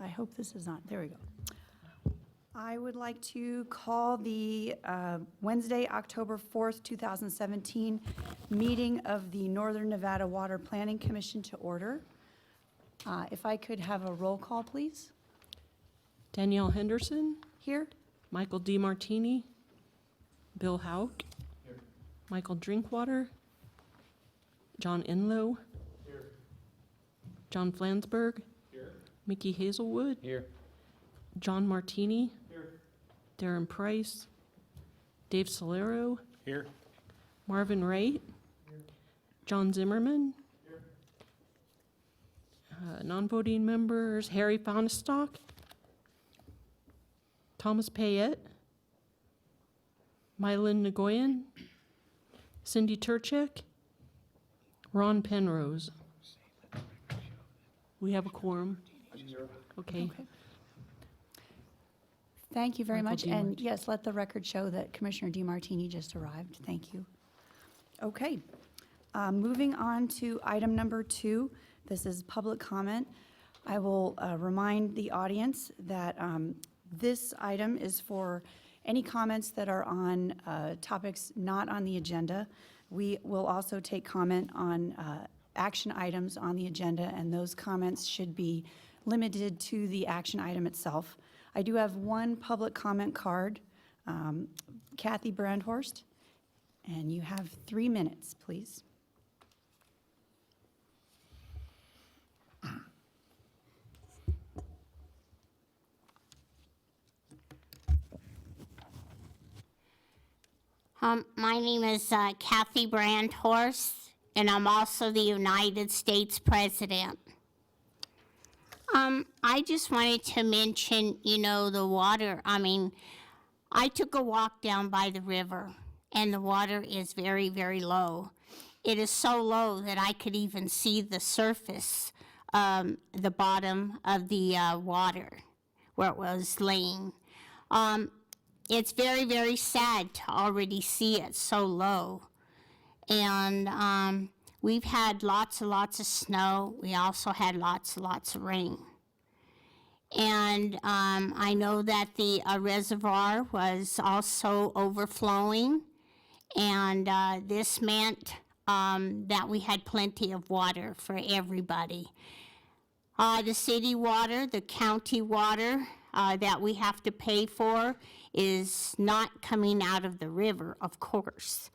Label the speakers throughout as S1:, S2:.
S1: I hope this is not, there we go. I would like to call the Wednesday, October 4th, 2017 meeting of the Northern Nevada Water Planning Commission to order. If I could have a roll call, please.
S2: Danielle Henderson.
S1: Here.
S2: Michael DiMartini. Bill Hauk.
S3: Here.
S2: Michael Drinkwater. John Enlow.
S3: Here.
S2: John Flansburgh.
S3: Here.
S2: Mickey Hazelwood.
S3: Here.
S2: John Martini.
S3: Here.
S2: Darren Price. Dave Solero.
S3: Here.
S2: Marvin Wright.
S3: Here.
S2: John Zimmerman.
S3: Here.
S2: Non-voting members, Harry Faunestock. Thomas Payette. Mylin Nagoyan. Cindy Turchek. Ron Penrose. We have a quorum. Okay.
S1: Thank you very
S2: Michael
S1: much. And yes, let the record show that Commissioner DiMartini just arrived. Thank you. Okay. Moving on to item number 2. This is public comment. I will remind the audience that this item is for any comments that are on topics not on the agenda. We will also take comment on action items on the agenda, and those comments should be limited to the action item itself. I do have one public comment card, Kathy Brandhorst, and you have 3 minutes, please.
S4: My name is Kathy Brandhorst, and I'm also the United States President. I just wanted to mention, the water. I took a walk down by the river, and the water is very, very low. It is so low that I could even see the surface, the bottom of the water where it was laying. It's very, very sad to already see it so low. And we've had lots and lots of snow. We also had lots and lots of rain. And I know that the reservoir was also overflowing. And this meant that we had plenty of water for everybody. The city water, the county water that we have to pay for is not coming out of the river, of course.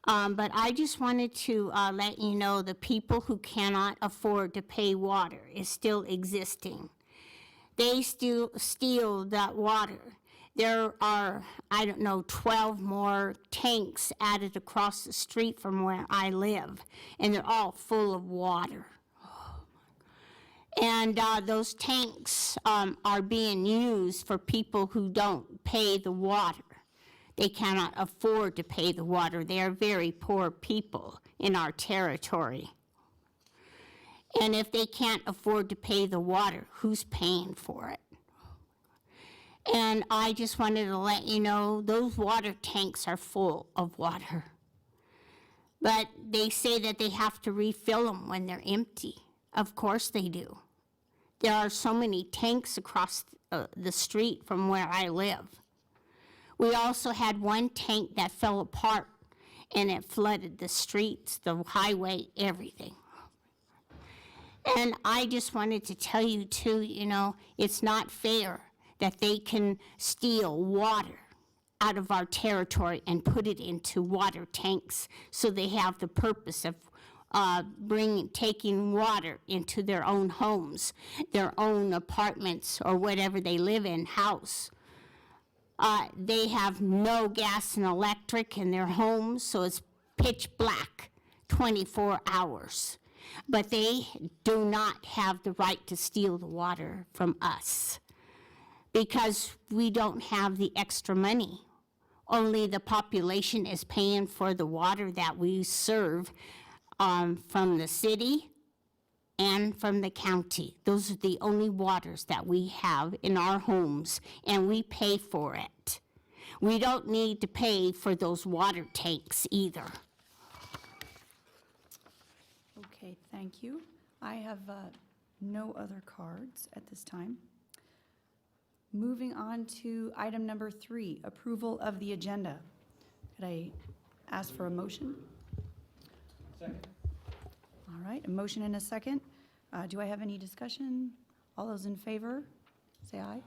S4: But I just wanted to let you know the people who cannot afford to pay water is still existing. They still steal that water. There are, 12 more tanks added across the street from where I live, and they're all full of water. And those tanks are being used for people who don't pay the water. They cannot afford to pay the water. They are very poor people in our territory. And if they can't afford to pay the water, who's paying for it? And I just wanted to let you know those water tanks are full of water. But they say that they have to refill them when they're empty. Of course they do. There are so many tanks across the street from where I live. We also had one tank that fell apart, and it flooded the streets, the highway, everything. And I just wanted to tell you, too, it's not fair that they can steal water out of our territory and put it into water tanks so they have the purpose of taking water into their own homes, their own apartments, or whatever they live in, house. They have no gas and electric in their homes, so it's pitch black 24 hours. But they do not have the right to steal the water from us because we don't have the extra money. Only the population is paying for the water that we serve from the city and from the county. Those are the only waters that we have in our homes, and we pay for it. We don't need to pay for those water tanks either.
S1: Okay, thank you. I have no other cards at this time. Moving on to item number 3, approval of the agenda. Could I ask for a motion?
S3: Second.
S1: All right, a motion and a second. Do I have any discussion? All those in favor, say aye.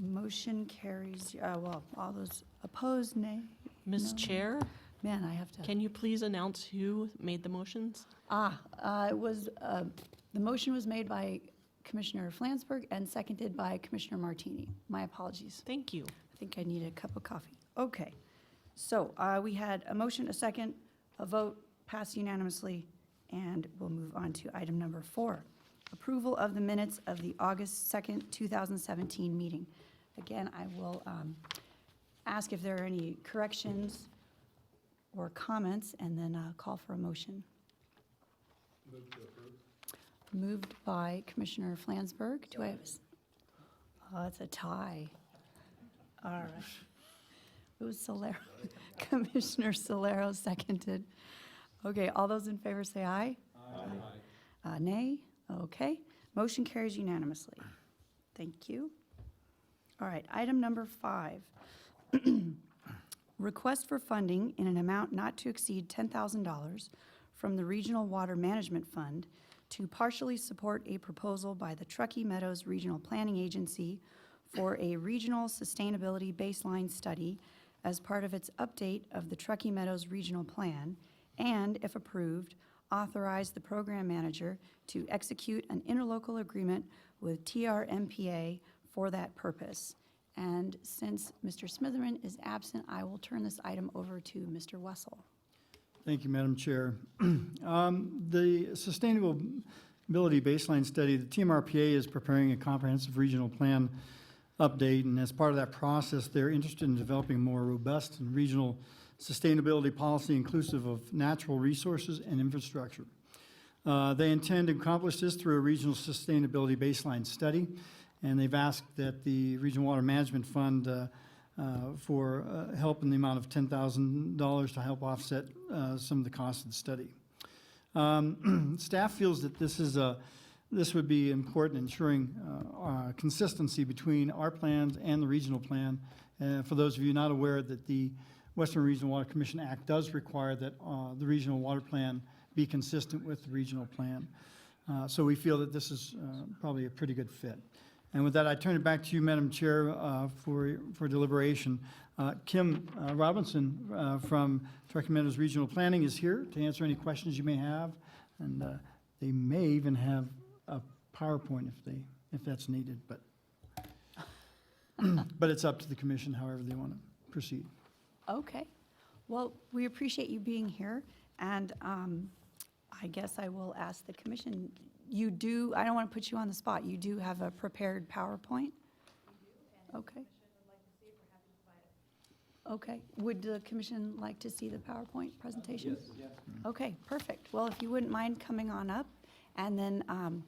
S1: Motion carries, all those opposed, nay.
S2: Ms.
S1: No.
S2: Chair,
S1: Man, I have to.
S2: can you please announce who made the motions?
S1: It was, the motion was made by Commissioner Flansburgh and seconded by Commissioner Martini. My apologies.
S2: Thank you.
S1: I think I need a cup of coffee. Okay. So we had a motion, a second, a vote, passed unanimously, and we'll move on to item number 4, approval of the minutes of the August 2nd, 2017 meeting. Again, I will ask if there are any corrections or comments, and then call for a motion.
S3: Move to approve.
S1: Moved by Commissioner Flansburgh. Do I have oh, it's a tie. All right. It was Solero. Commissioner Solero seconded. Okay, all those in favor say aye.
S3: Aye.
S1: Nay? Okay. Motion carries unanimously. Thank you. All right, item number 5. Request for funding in an amount not to exceed $10,000 from the Regional Water Management Fund to partially support a proposal by the Truckee Meadows Regional Planning Agency for a regional sustainability baseline study as part of its update of the Truckee Meadows Regional Plan, and, if approved, authorize the program manager to execute an interlocal agreement with TRMPA for that purpose. And since Mr. Smitherman is absent, I will turn this item over to Mr. Wessel.
S5: Thank you, Madam Chair. The Sustainability Baseline Study, the TMRPA is preparing a comprehensive regional plan update, and as part of that process, they're interested in developing a more robust and regional sustainability policy inclusive of natural resources and infrastructure. They intend to accomplish this through a regional sustainability baseline study, and they've asked that the Regional Water Management Fund for help in the amount of $10,000 to help offset some of the costs of the study. Staff feels that this would be important, ensuring consistency between our plans and the regional plan. For those of you not aware, that the Western Regional Water Commission Act does require that the regional water plan be consistent with the regional plan. So we feel that this is probably a pretty good fit. And with that, I turn it back to you, Madam Chair, for deliberation. Kim Robinson from Truckee Meadows Regional Planning is here to answer any questions you may have, and they may even have a PowerPoint if that's needed, but but it's up to the commission however they want to proceed.
S1: Okay. Well, we appreciate you being here, and I guess I will ask the commission. You do, I don't want to put you on the spot, you do have a prepared PowerPoint? Okay. Okay. Would the commission like to see the PowerPoint presentation?
S3: Yes.
S1: Okay, perfect. Well, if you wouldn't mind coming on up and then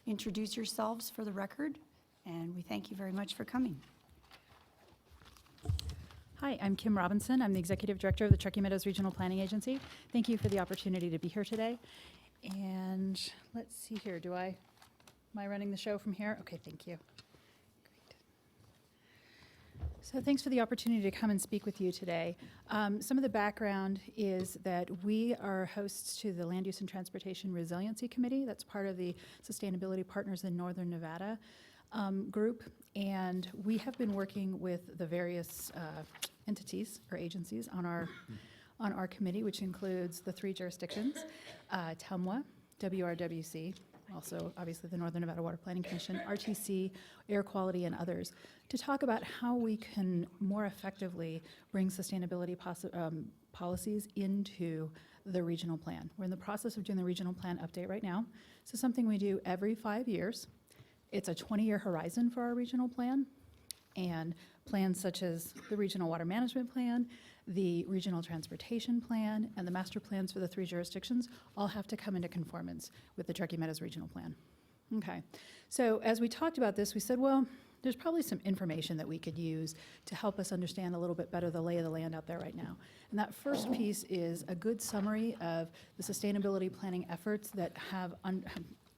S1: introduce yourselves for the record, and we thank you very much for coming.
S6: Hi, I'm Kim Robinson. I'm the Executive Director of the Truckee Meadows Regional Planning Agency. Thank you for the opportunity to be here today. And let's see here, am I running the show from here? Okay, thank you. Great. So thanks for the opportunity to come and speak with you today. Some of the background is that we are hosts to the Land Use and Transportation Resiliency Committee. That's part of the Sustainability Partners in Northern Nevada group. And we have been working with the various entities or agencies on our committee, which includes the 3 jurisdictions, TEMWA, WRWC, also obviously the Northern Nevada Water Planning Commission, RTC, Air Quality, and others, to talk about how we can more effectively bring sustainability policies into the regional plan. We're in the process of doing the regional plan update right now. So something we do every 5 years. It's a 20-year horizon for our regional plan, and plans such as the Regional Water Management Plan, the Regional Transportation Plan, and the master plans for the 3 jurisdictions all have to come into conformance with the Truckee Meadows Regional Plan. Okay, so as we talked about this, we said, well, there's probably some information that we could use to help us understand a little bit better the lay of the land out there right now. And that first piece is a good summary of the sustainability planning efforts that have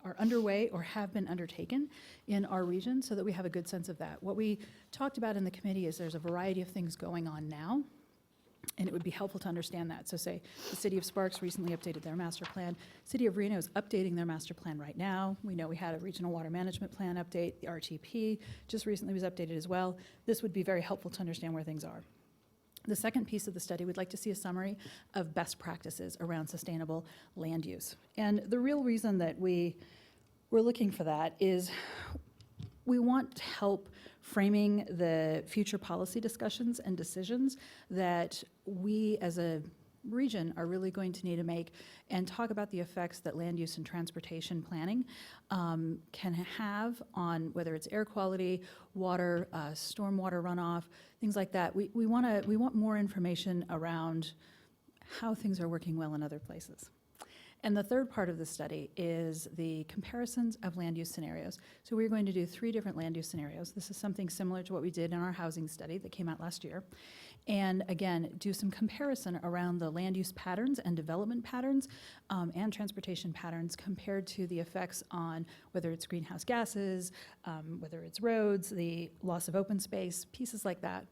S6: are underway or have been undertaken in our region so that we have a good sense of that. What we talked about in the committee is there's a variety of things going on now, and it would be helpful to understand that. So say the City of Sparks recently updated their master plan. City of Reno is updating their master plan right now. We know we had a regional water management plan update. The RTP just recently was updated as well. This would be very helpful to understand where things are. The second piece of the study, we'd like to see a summary of best practices around sustainable land use. And the real reason that we're looking for that is we want help framing the future policy discussions and decisions that we as a region are really going to need to make, and talk about the effects that land use and transportation planning can have on whether it's air quality, water, stormwater runoff, things like that. We want more information around how things are working well in other places. And the third part of the study is the comparisons of land use scenarios. So we're going to do 3 different land use scenarios. This is something similar to what we did in our housing study that came out last year. And again, do some comparison around the land use patterns and development patterns and transportation patterns compared to the effects on whether it's greenhouse gases, whether it's roads, the loss of open space, pieces like that.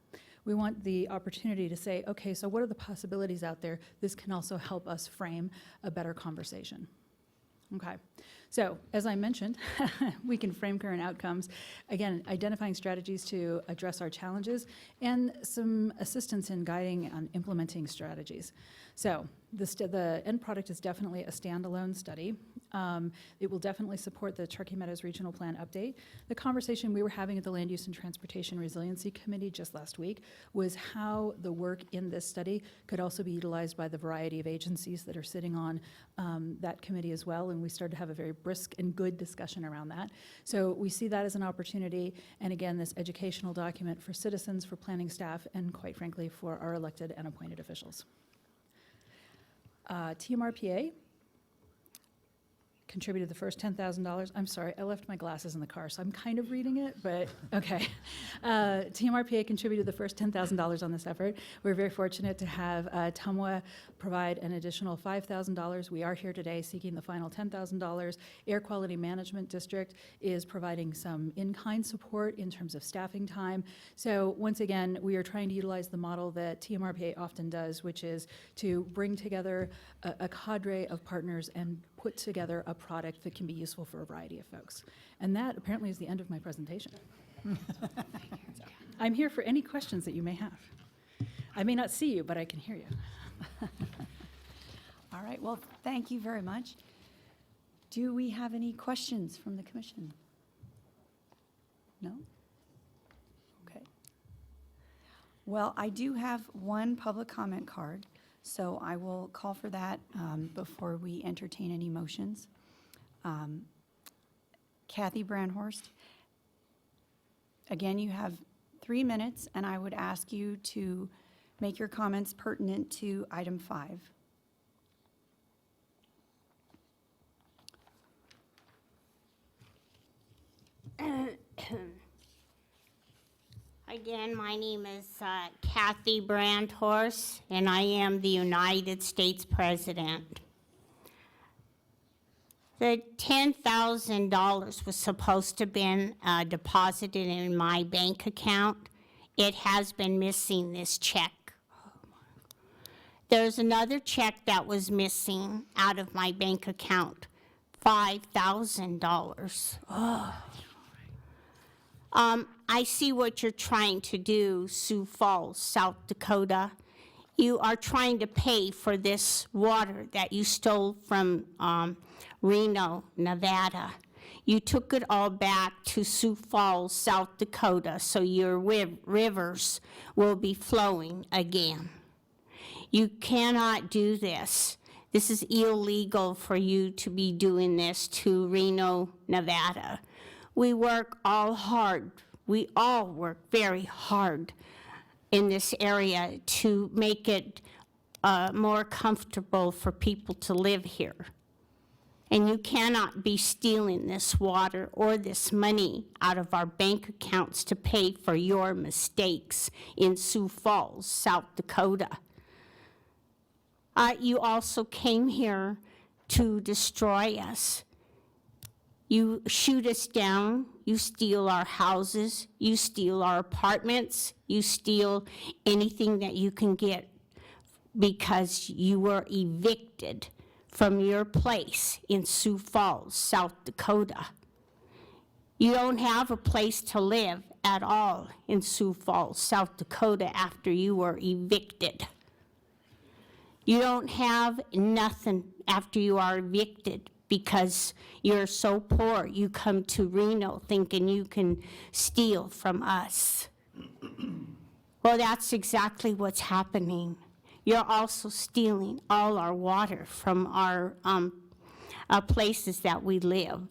S6: We want the opportunity to say, okay, so what are the possibilities out there? This can also help us frame a better conversation. Okay, so as I mentioned, we can frame current outcomes. Again, identifying strategies to address our challenges and some assistance in guiding on implementing strategies. So the end product is definitely a standalone study. It will definitely support the Truckee Meadows Regional Plan update. The conversation we were having at the Land Use and Transportation Resiliency Committee just last week was how the work in this study could also be utilized by the variety of agencies that are sitting on that committee as well, and we started to have a very brisk and good discussion around that. So we see that as an opportunity, and again, this educational document for citizens, for planning staff, and quite frankly, for our elected and appointed officials. TMRPA contributed the first $10,000. I'm sorry, I left my glasses in the car, so I'm kind of reading it, but okay. TMRPA contributed the first $10,000 on this effort. We're very fortunate to have TUMWA provide an additional $5,000. We are here today seeking the final $10,000. Air Quality Management District is providing some in-kind support in terms of staffing time. So once again, we are trying to utilize the model that TMRPA often does, which is to bring together a cadre of partners and put together a product that can be useful for a variety of folks. And that apparently is the end of my presentation. So, I'm here for any questions that you may have. I may not see you, but I can hear you.
S1: All right, well, thank you very much. Do we have any questions from the commission? No? Okay. Well, I do have one public comment card, so I will call for that before we entertain any motions. Kathy Brandhorst, again, you have 3 minutes, and I would ask you to make your comments pertinent to item 5.
S4: Again, my name is Kathy Brandhorst, and I am the United States President. The $10,000 was supposed to have been deposited in my bank account. It has been missing this check. There's another check that was missing out of my bank account, $5,000. I see what you're trying to do, Sioux Falls, South Dakota. You are trying to pay for this water that you stole from Reno, Nevada. You took it all back to Sioux Falls, South Dakota, so your rivers will be flowing again. You cannot do this. This is illegal for you to be doing this to Reno, Nevada. We work all hard. We all work very hard in this area to make it more comfortable for people to live here. And you cannot be stealing this water or this money out of our bank accounts to pay for your mistakes in Sioux Falls, South Dakota. You also came here to destroy us. You shoot us down, you steal our houses, you steal our apartments, you steal anything that you can get because you were evicted from your place in Sioux Falls, South Dakota. You don't have a place to live at all in Sioux Falls, South Dakota after you were evicted. You don't have nothing after you are evicted because you're so poor. You come to Reno thinking you can steal from us. Well, that's exactly what's happening. You're also stealing all our water from our places that we live.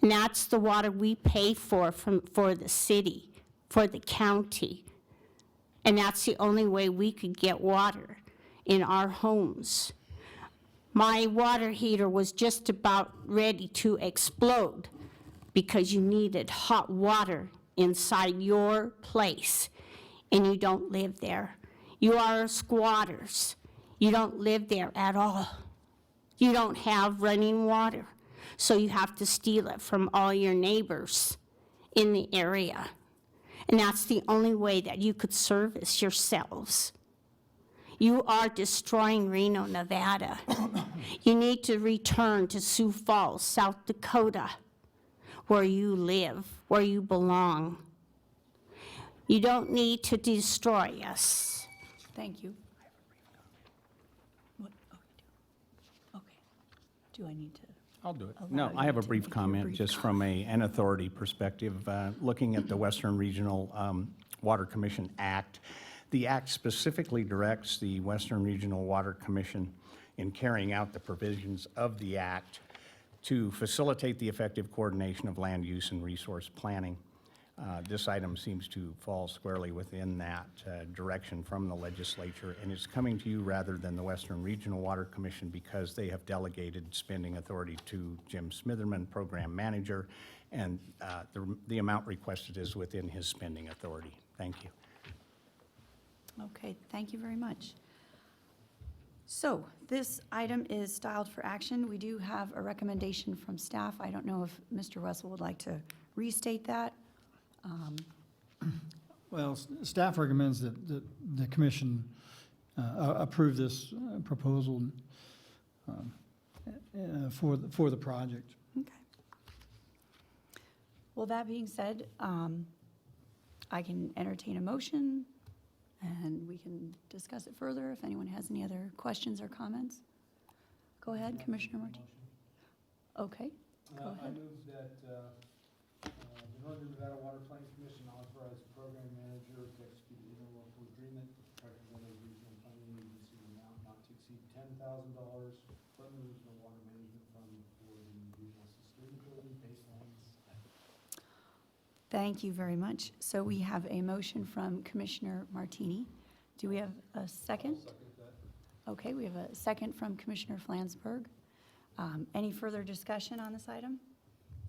S4: And that's the water we pay for the city, for the county. And that's the only way we could get water in our homes. My water heater was just about ready to explode because you needed hot water inside your place, and you don't live there. You are squatters. You don't live there at all. You don't have running water, so you have to steal it from all your neighbors in the area. And that's the only way that you could service yourselves. You are destroying Reno, Nevada. You need to return to Sioux Falls, South Dakota, where you live, where you belong. You don't need to destroy us.
S1: Thank you. What? Oh, you do. Okay. Do I need to?
S7: I'll do it.
S1: Allow
S7: No, I
S1: you
S7: have a
S1: to
S7: brief
S1: make your
S7: comment,
S1: brief
S7: just from an authority perspective. Looking at the Western Regional Water Commission Act, the act specifically directs the Western Regional Water Commission in carrying out the provisions of the act to facilitate the effective coordination of land use and resource planning. This item seems to fall squarely within that direction from the legislature, and it's coming to you rather than the Western Regional Water Commission because they have delegated spending authority to Jim Smitherman, Program Manager, and the amount requested is within his spending authority. Thank you.
S1: Okay, thank you very much. So this item is styled for action. We do have a recommendation from staff. I don't know if Mr. Russell would like to restate that.
S5: Well, staff recommends that the commission approve this proposal for the project.
S1: Okay. Well, that being said, I can entertain a motion, and we can discuss it further if anyone has any other questions or comments. Go ahead, Commissioner Martin. Okay, go
S3: I
S1: ahead.
S3: move that the Northern Nevada Water Planning Commission authorize the program manager to execute an interlocal agreement with the Retrofitting Regional Planning Agency in an amount not to exceed $10,000 from the Regional Water Management Fund for the Regional Sustainability Baselines.
S1: Thank you very much. So we have a motion from Commissioner Martini. Do we have a second?
S3: Second that.
S1: Okay, we have a second from Commissioner Flansburgh. Any further discussion on this item?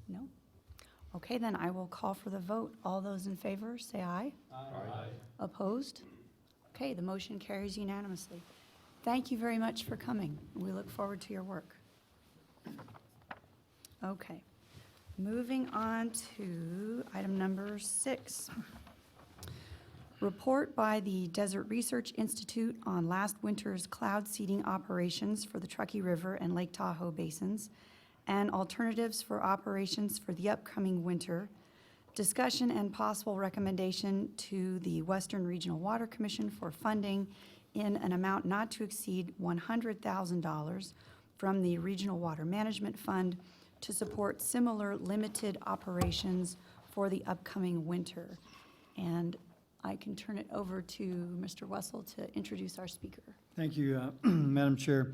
S1: No? Okay, then I will call for the vote. All those in favor, say aye.
S3: Aye.
S1: Opposed? Okay, the motion carries unanimously. Thank you very much for coming. We look forward to your work. Okay, moving on to item number 6. Report by the Desert Research Institute on last winter's cloud seeding operations for the Truckee River and Lake Tahoe basins and alternatives for operations for the upcoming winter. Discussion and possible recommendation to the Western Regional Water Commission for funding in an amount not to exceed $100,000 from the Regional Water Management Fund to support similar limited operations for the upcoming winter. And I can turn it over to Mr. Wessel to introduce our speaker.
S5: Thank you, Madam Chair.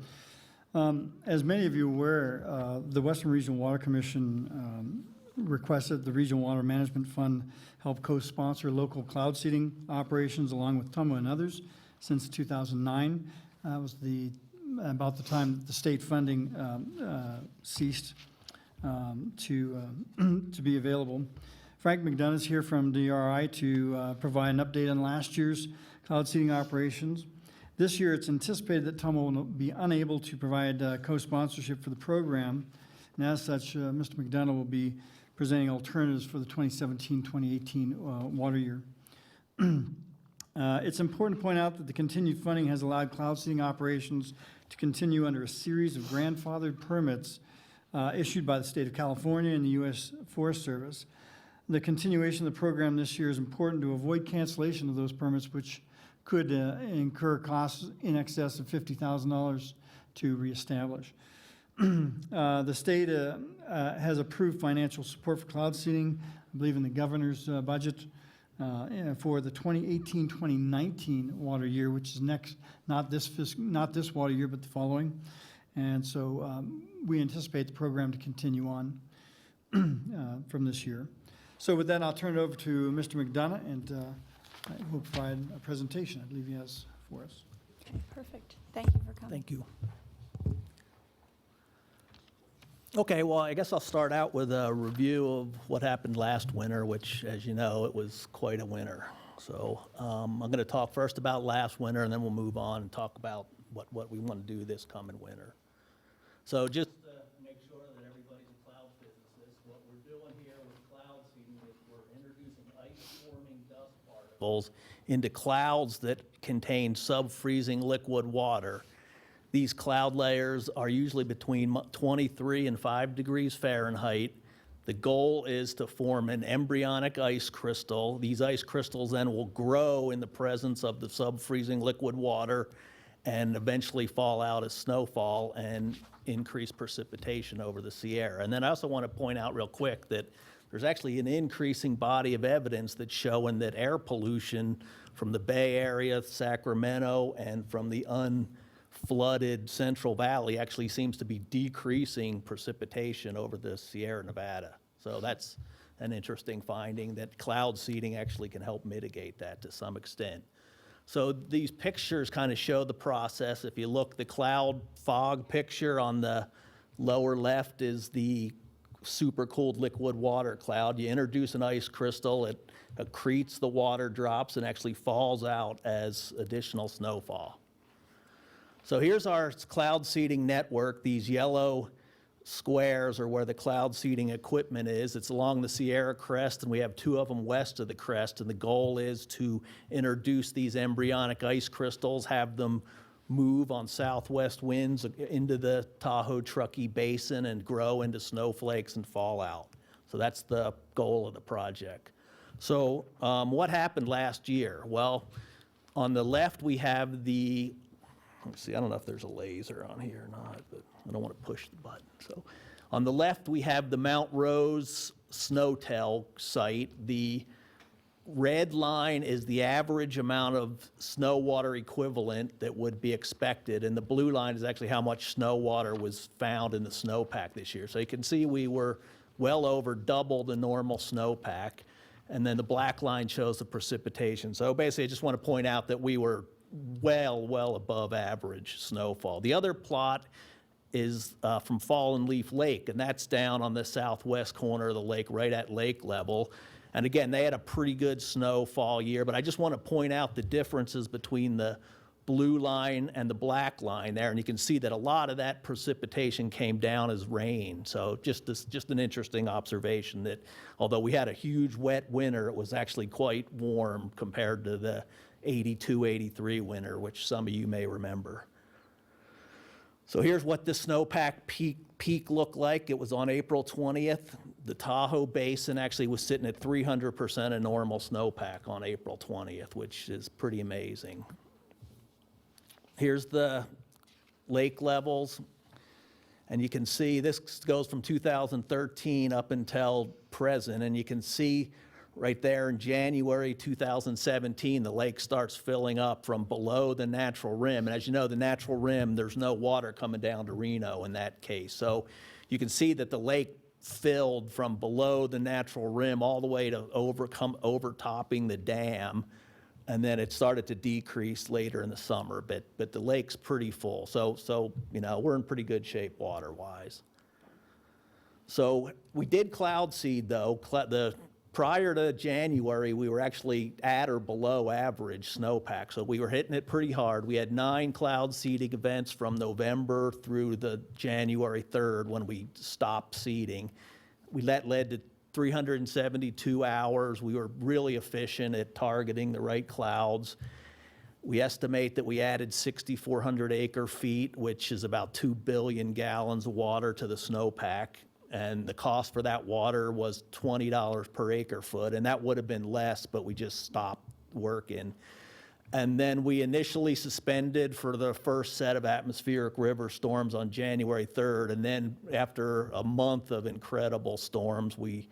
S5: As many of you are aware, the Western Regional Water Commission requested the Regional Water Management Fund help co-sponsor local cloud seeding operations along with TUMA and others since 2009. That was about the time that the state funding ceased to be available. Frank McDonough is here from DRI to provide an update on last year's cloud seeding operations. This year, it's anticipated that TUMA will be unable to provide co-sponsorship for the program And as such, Mr. McDonough will be presenting alternatives for the 2017-2018 water year. It's important to point out that the continued funding has allowed cloud seeding operations to continue under a series of grandfathered permits issued by the state of California and the U.S. Forest Service. The continuation of the program this year is important to avoid cancellation of those permits, which could incur costs in excess of $50,000 to reestablish. The state has approved financial support for cloud seeding, I believe in the governor's budget, for the 2018-2019 water year, which is next, not this water year, but the following. And so we anticipate the program to continue on from this year. So with that, I'll turn it over to Mr. McDonough, and he'll provide a presentation I believe he has for us.
S1: Okay, perfect. Thank you for coming.
S8: Thank you. Okay, well, I guess I'll start out with a review of what happened last winter, which, as you know, it was quite a winter. So I'm going to talk first about last winter, and then we'll move on and talk about what we want to do this coming winter. So just to make sure that everybody's a cloud physicist, what we're doing here with cloud seeding is we're introducing ice-forming dust particles into clouds that contain sub-freezing liquid water. These cloud layers are usually between 23 and 5 degrees Fahrenheit. The goal is to form an embryonic ice crystal. These ice crystals then will grow in the presence of the sub-freezing liquid water and eventually fall out as snowfall and increase precipitation over the Sierra. And then I also want to point out real quick that there's actually an increasing body of evidence that's showing that air pollution from the Bay Area, Sacramento, and from the flooded Central Valley actually seems to be decreasing precipitation over the Sierra Nevada. So that's an interesting finding, that cloud seeding actually can help mitigate that to some extent. So these pictures kind of show the process. If you look, the cloud fog picture on the lower left is the super cooled liquid water cloud. You introduce an ice crystal, it accretes the water drops and actually falls out as additional snowfall. So here's our cloud seeding network. These yellow squares are where the cloud seeding equipment is. It's along the Sierra crest, and we have 2 of them west of the crest, and the goal is to introduce these embryonic ice crystals, have them move on southwest winds into the Tahoe Truckee Basin and grow into snowflakes and fall out. So that's the goal of the project. So what happened last year? Well, on the left we have the, let's see, I don't know if there's a laser on here or not, but I don't want to push the button. So on the left, we have the Mount Rose Snowtell site. The red line is the average amount of snow water equivalent that would be expected, and the blue line is actually how much snow water was found in the snowpack this year. So you can see we were well over double the normal snowpack, and then the black line shows the precipitation. So basically, I just want to point out that we were well above average snowfall. The other plot is from Fallen Leaf Lake, and that's down on the southwest corner of the lake, right at lake level. And again, they had a pretty good snowfall year, but I just want to point out the differences between the blue line and the black line there, and you can see that a lot of that precipitation came down as rain. So just an interesting observation that although we had a huge wet winter, it was actually quite warm compared to the 82, 83 winter, which some of you may remember. So here's what the snowpack peak looked like. It was on April 20th. The Tahoe Basin actually was sitting at 300% of normal snowpack on April 20th, which is pretty amazing. Here's the lake levels. And you can see this goes from 2013 up until present, and you can see right there in January 2017, the lake starts filling up from below the natural rim. And as you know, the natural rim, there's no water coming down to Reno in that case. So you can see that the lake filled from below the natural rim all the way to overtopping the dam. And then it started to decrease later in the summer, but the lake's pretty full. So you know, we're in pretty good shape water-wise. So we did cloud seed, though. The prior to January, we were actually at or below average snowpack, so we were hitting it pretty hard. We had 9 cloud seeding events from November through the January 3rd when we stopped seeding. That led to 372 hours. We were really efficient at targeting the right clouds. We estimate that we added 6,400 acre feet, which is about 2 billion gallons of water to the snowpack. And the cost for that water was $20 per acre foot, and that would have been less, but we just stopped working. And then we initially suspended for the first set of atmospheric river storms on January 3rd, and then after a month of incredible storms, we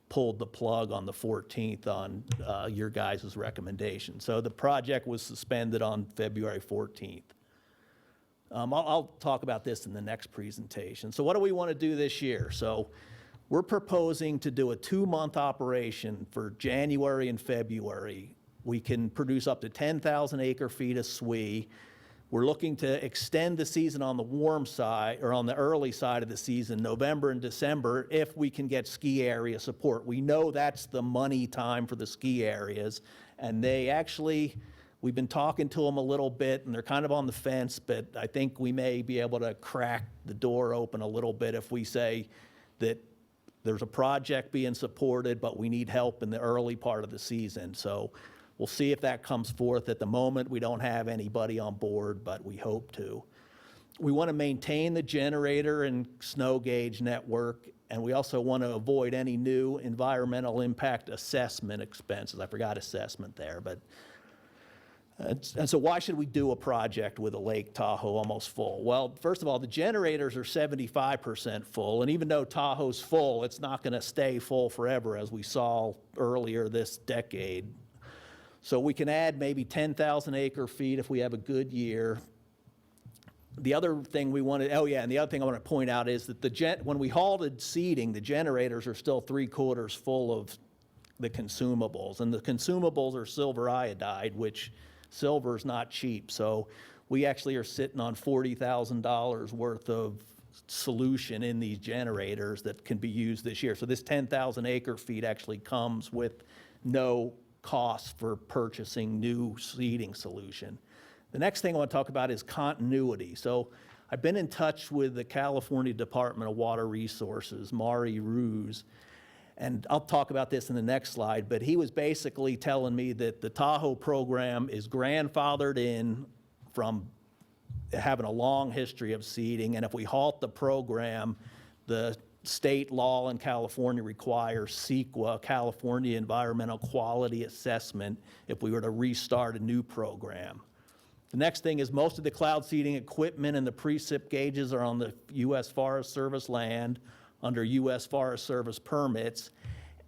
S8: pulled the plug on the 14th on your guys' recommendation. So the project was suspended on February 14th. I'll talk about this in the next presentation. So what do we want to do this year? So we're proposing to do a 2-month operation for January and February. We can produce up to 10,000 acre feet of SWE. We're looking to extend the season on the warm side, or on the early side of the season, November and December, if we can get ski area support. We know that's the money time for the ski areas, and they actually, we've been talking to them a little bit, and they're kind of on the fence, but I think we may be able to crack the door open a little bit if we say that there's a project being supported, but we need help in the early part of the season. So we'll see if that comes forth. At the moment, we don't have anybody on board, but we hope to. We want to maintain the generator and snow gauge network, and we also want to avoid any new environmental impact assessment expenses. I forgot assessment there, but and so why should we do a project with a Lake Tahoe almost full? Well, first of all, the generators are 75% full, and even though Tahoe's full, it's not going to stay full forever, as we saw earlier this decade. So we can add maybe 10,000 acre feet if we have a good year. The other thing we wanted, and the other thing I want to point out is that when we halted seeding, the generators are still 3/4 full of the consumables, and the consumables are silver iodide, which silver is not cheap. So we actually are sitting on $40,000 worth of solution in these generators that can be used this year. So this 10,000 acre feet actually comes with no cost for purchasing new seeding solution. The next thing I want to talk about is continuity. So I've been in touch with the California Department of Water Resources, Maury Ruse, and I'll talk about this in the next slide, but he was basically telling me that the Tahoe program is grandfathered in from having a long history of seeding, and if we halt the program, the state law in California requires CEQA, California Environmental Quality Assessment, if we were to restart a new program. The next thing is most of the cloud seeding equipment and the precip gauges are on the U.S. Forest Service land under U.S. Forest Service permits,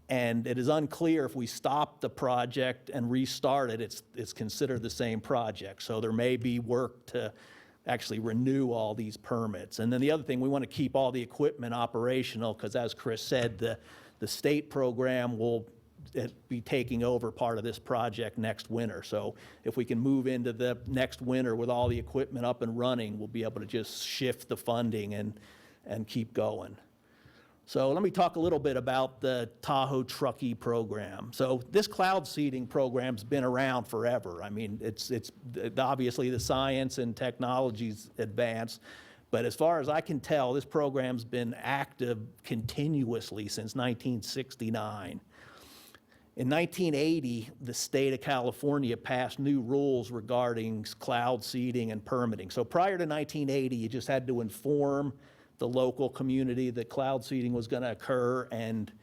S8: and it is unclear if we stop the project and restart it, it's considered the same project. So there may be work to actually renew all these permits. And then the other thing, we want to keep all the equipment operational, because as Chris said, the state program will be taking over part of this project next winter. So if we can move into the next winter with all the equipment up and running, we'll be able to just shift the funding and keep going. So let me talk a little bit about the Tahoe Truckee program. So this cloud seeding program's been around forever. I mean, it's obviously the science and technology's advanced, but as far as I can tell, this program's been active continuously since 1969. In 1980, the state of California passed new rules regarding cloud seeding and permitting. So prior to 1980, you just had to inform the local community that cloud seeding was going to occur, and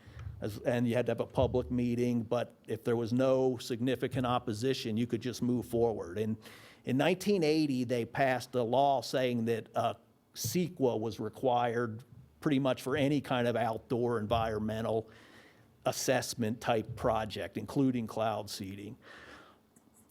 S8: you had to have a public meeting, but if there was no significant opposition, you could just move forward. And in 1980, they passed a law saying that CEQA was required pretty much for any kind of outdoor environmental assessment type project, including cloud seeding.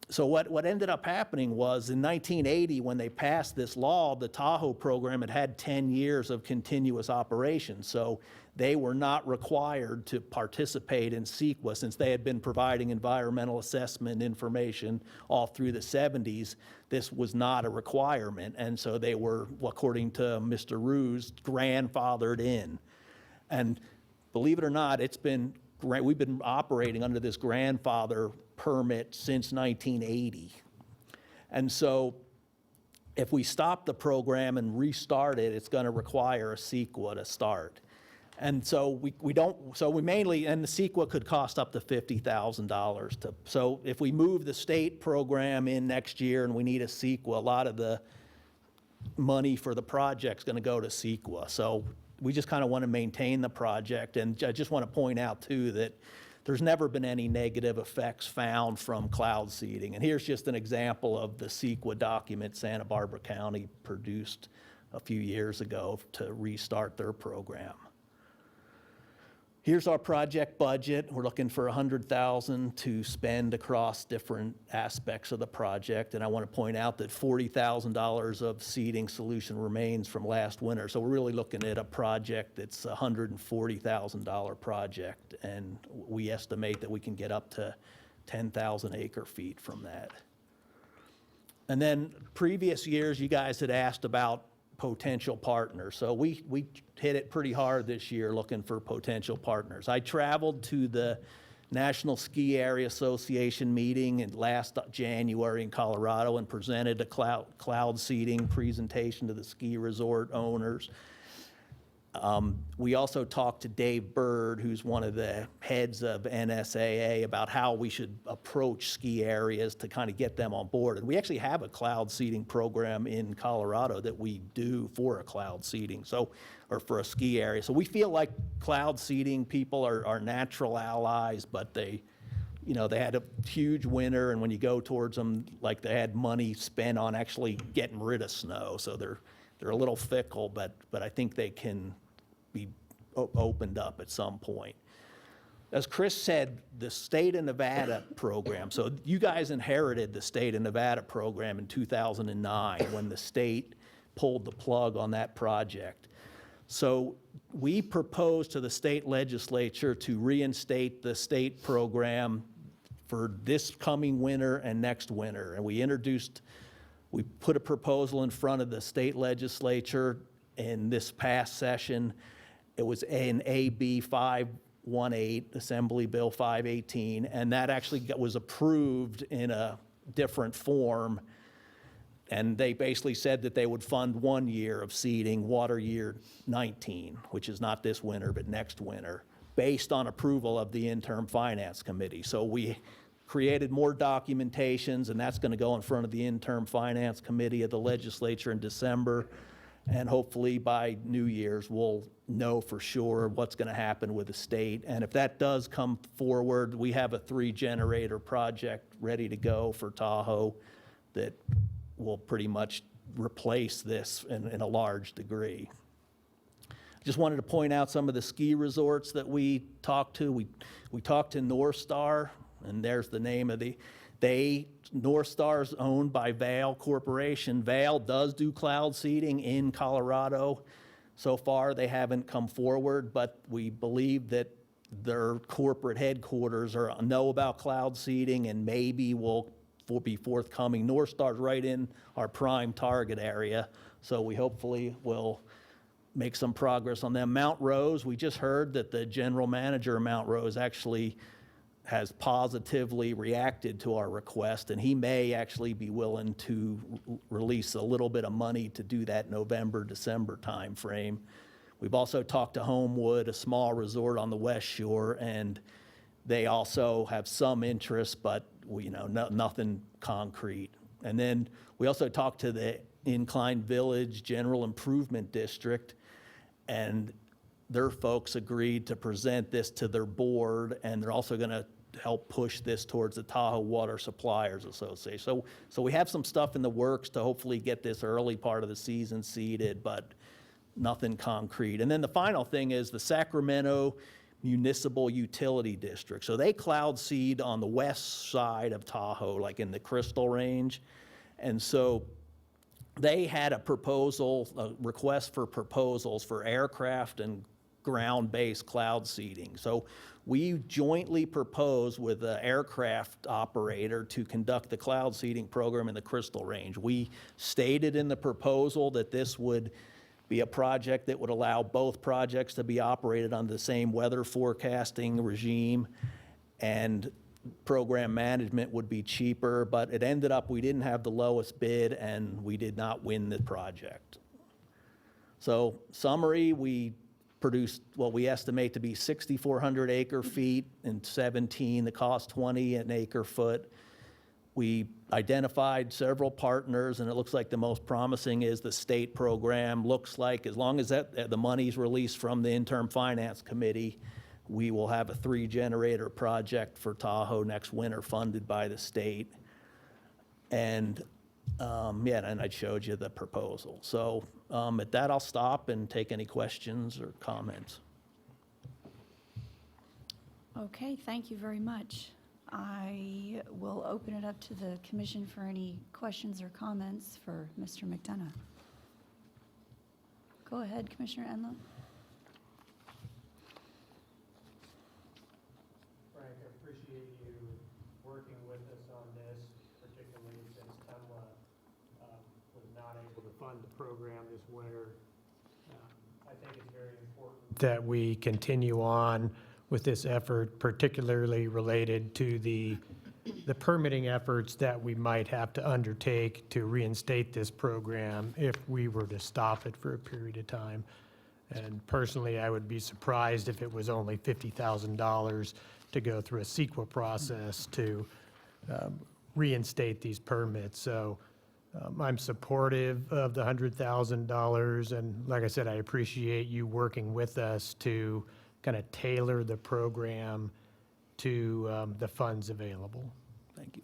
S8: So what ended up happening was in 1980, when they passed this law, the Tahoe program had 10 years of continuous operation. So they were not required to participate in CEQA since they had been providing environmental assessment information all through the 70s. This was not a requirement. And so they were, according to Mr. Ruse, grandfathered in. And believe it or not, it's been we've been operating under this grandfather permit since 1980. And so if we stop the program and restart it, it's going to require a CEQA to start. And so we don't, so we mainly, and the CEQA could cost up to $50,000 to, so if we move the state program in next year and we need a CEQA, a lot of the money for the project's going to go to CEQA. So we just kind of want to maintain the project. And I just want to point out too that there's never been any negative effects found from cloud seeding. And here's just an example of the CEQA document Santa Barbara County produced a few years ago to restart their program. Here's our project budget. We're looking for $100,000 to spend across different aspects of the project. And I want to point out that $40,000 of seeding solution remains from last winter. So we're really looking at a project that's a $140,000 project. And we estimate that we can get up to 10,000 acre feet from that. And then previous years, you guys had asked about potential partners. So we hit it pretty hard this year looking for potential partners. I traveled to the National Ski Area Association meeting in last January in Colorado and presented a cloud seeding presentation to the ski resort owners. We also talked to Dave Bird, who's one of the heads of NSAA, about how we should approach ski areas to kind of get them on board. And we actually have a cloud seeding program in Colorado that we do for a cloud seeding, so, or for a ski area. So we feel like cloud seeding people are natural allies, but they, you know, they had a huge winter, and when you go towards them, like they had money spent on actually getting rid of snow. So they're a little fickle, but I think they can be opened up at some point. As Chris said, the state of Nevada program, so you guys inherited the state of Nevada program in 2009 when the state pulled the plug on that project. So we proposed to the state legislature to reinstate the state program for this coming winter and next winter. And we put a proposal in front of the state legislature in this past session. It was an AB 518, Assembly Bill 518, and that actually was approved in a different form. And they basically said that they would fund 1 year of seeding, water year 19, which is not this winter, but next winter, based on approval of the interim finance committee. So we created more documentations, and that's going to go in front of the interim finance committee of the legislature in December. And hopefully by New Year's, we'll know for sure what's going to happen with the state. And if that does come forward, we have a 3-generator project ready to go for Tahoe that will pretty much replace this in a large degree. Just wanted to point out some of the ski resorts that we talked to. We talked to North Star, and there's the name of North Star's owned by Vail Corporation. Vail does do cloud seeding in Colorado. So far, they haven't come forward, but we believe that their corporate headquarters know about cloud seeding and maybe will be forthcoming. North Star's right in our prime target area, so we hopefully will make some progress on them. Mount Rose, we just heard that the general manager of Mount Rose actually has positively reacted to our request, and he may actually be willing to release a little bit of money to do that November, December timeframe. We've also talked to Homewood, a small resort on the West Shore, and they also have some interest, but nothing concrete. And then we also talked to the Incline Village General Improvement District, and their folks agreed to present this to their board, and they're also going to help push this towards the Tahoe Water Suppliers Association. So we have some stuff in the works to hopefully get this early part of the season seeded, but nothing concrete. And then the final thing is the Sacramento Municipal Utility District. So they cloud seed on the west side of Tahoe, like in the Crystal Range. And so they had a request for proposals for aircraft and ground-based cloud seeding. So we jointly proposed with the aircraft operator to conduct the cloud seeding program in the Crystal Range. We stated in the proposal that this would be a project that would allow both projects to be operated under the same weather forecasting regime, and program management would be cheaper, but it ended up we didn't have the lowest bid and we did not win the project. So summary, we produced what we estimate to be 6,400 acre feet and 17 that cost 20 an acre foot. We identified several partners, and it looks like the most promising is the state program. Looks like as long as the money's released from the interim finance committee, we will have a 3-generator project for Tahoe next winter funded by the state. And yeah, and I showed you the proposal. So at that, I'll stop and take any questions or comments.
S1: Okay, thank you very much. I will open it up to the commission for any questions or comments for Mr. McDonough. Go ahead, Commissioner Enlow.
S9: Frank, I appreciate you working with us on this, particularly since Tumwa was not able to fund the program this winter. I think it's very important that we continue on with this effort, particularly related to the permitting efforts that we might have to undertake to reinstate this program if we were to stop it for a period of time. And personally, I would be surprised if it was only $50,000 to go through a CEQA process to reinstate these permits. So I'm supportive of the $100,000, and like I said, I appreciate you working with us to kind of tailor the program to the funds available.
S8: Thank you.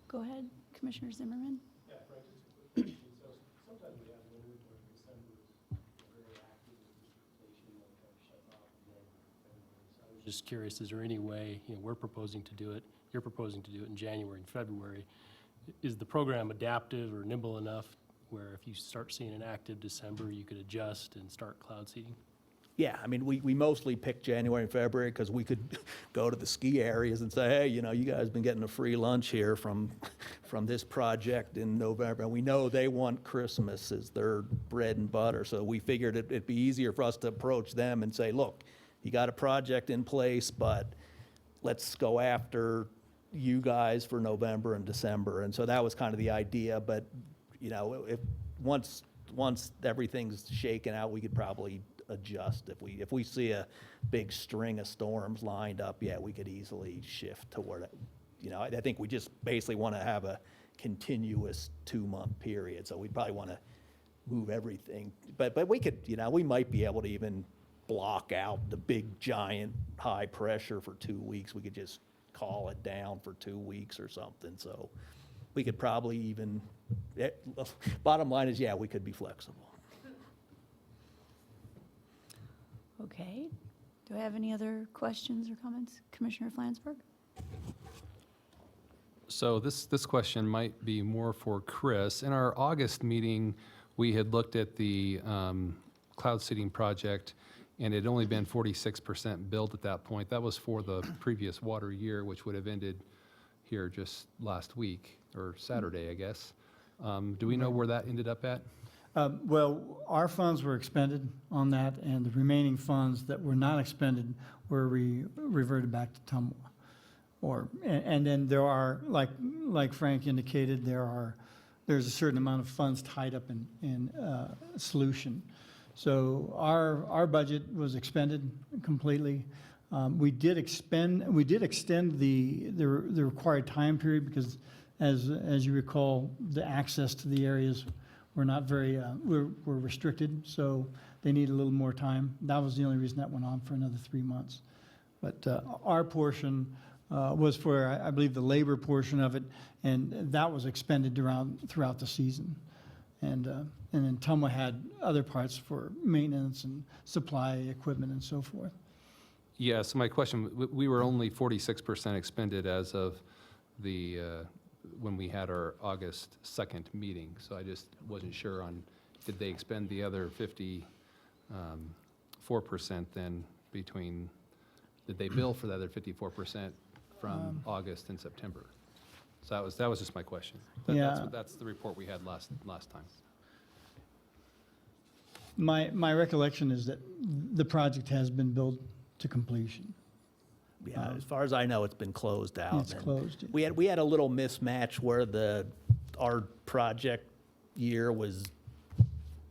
S1: Go ahead, Commissioner Zimmerman.
S3: Yeah, Frank, just a quick question. So sometimes we have winters where December is very active with distribution, like kind of shuts off in January, February. So I was just curious, is there any way, we're proposing to do it, you're proposing to do it in January and February. Is the program adaptive or nimble enough where if you start seeing an active December, you could adjust and start cloud seeding?
S8: Yeah, I mean, we mostly picked January and February because we could go to the ski areas and say, hey, you guys been getting a free lunch here from this project in November. And we know they want Christmas as their bread and butter. So we figured it'd be easier for us to approach them and say, look, you got a project in place, but let's go after you guys for November and December. And so that was kind of the idea. But, if once everything's shaken out, we could probably adjust. If we see a big string of storms lined up, yeah, we could easily shift toward it. I think we just basically want to have a continuous 2-month period. So we'd probably want to move everything. But we could, we might be able to even block out the big, giant, high pressure for 2 weeks. We could just call it down for 2 weeks or something. So we could probably even, bottom line is, yeah, we could be flexible.
S1: Okay. Do I have any other questions or comments? Commissioner Flansburgh?
S10: So this question might be more for Chris. In our August meeting, we had looked at the cloud seeding project, and it had only been 46% built at that point. That was for the previous water year, which would have ended here just last week, or Saturday, I guess. Do we know where that ended up at?
S5: Well, our funds were expended on that, and the remaining funds that were not expended were reverted back to Tumwa. And then there are, like Frank indicated, there's a certain amount of funds tied up in solution. So our budget was expended completely. We did extend the required time period because, as you recall, the access to the areas were not very were restricted, so they need a little more time. That was the only reason that went on for another 3 months. But our portion was for, I believe, the labor portion of it, and that was expended throughout the season. And then Tumwa had other parts for maintenance and supply equipment and so forth.
S10: Yeah, so my question, we were only 46% expended as of the, when we had our August 2nd meeting. So I just wasn't sure on, did they expend the other 54% then between, did they bill for the other 54% from August and September? So that was just my question. That's
S5: Yeah.
S10: that's the report we had last time.
S5: My recollection is that the project has been built to completion.
S8: Yeah, as far as I know, it's been closed out.
S5: It's
S8: and
S5: closed.
S8: We had a little mismatch where our project year was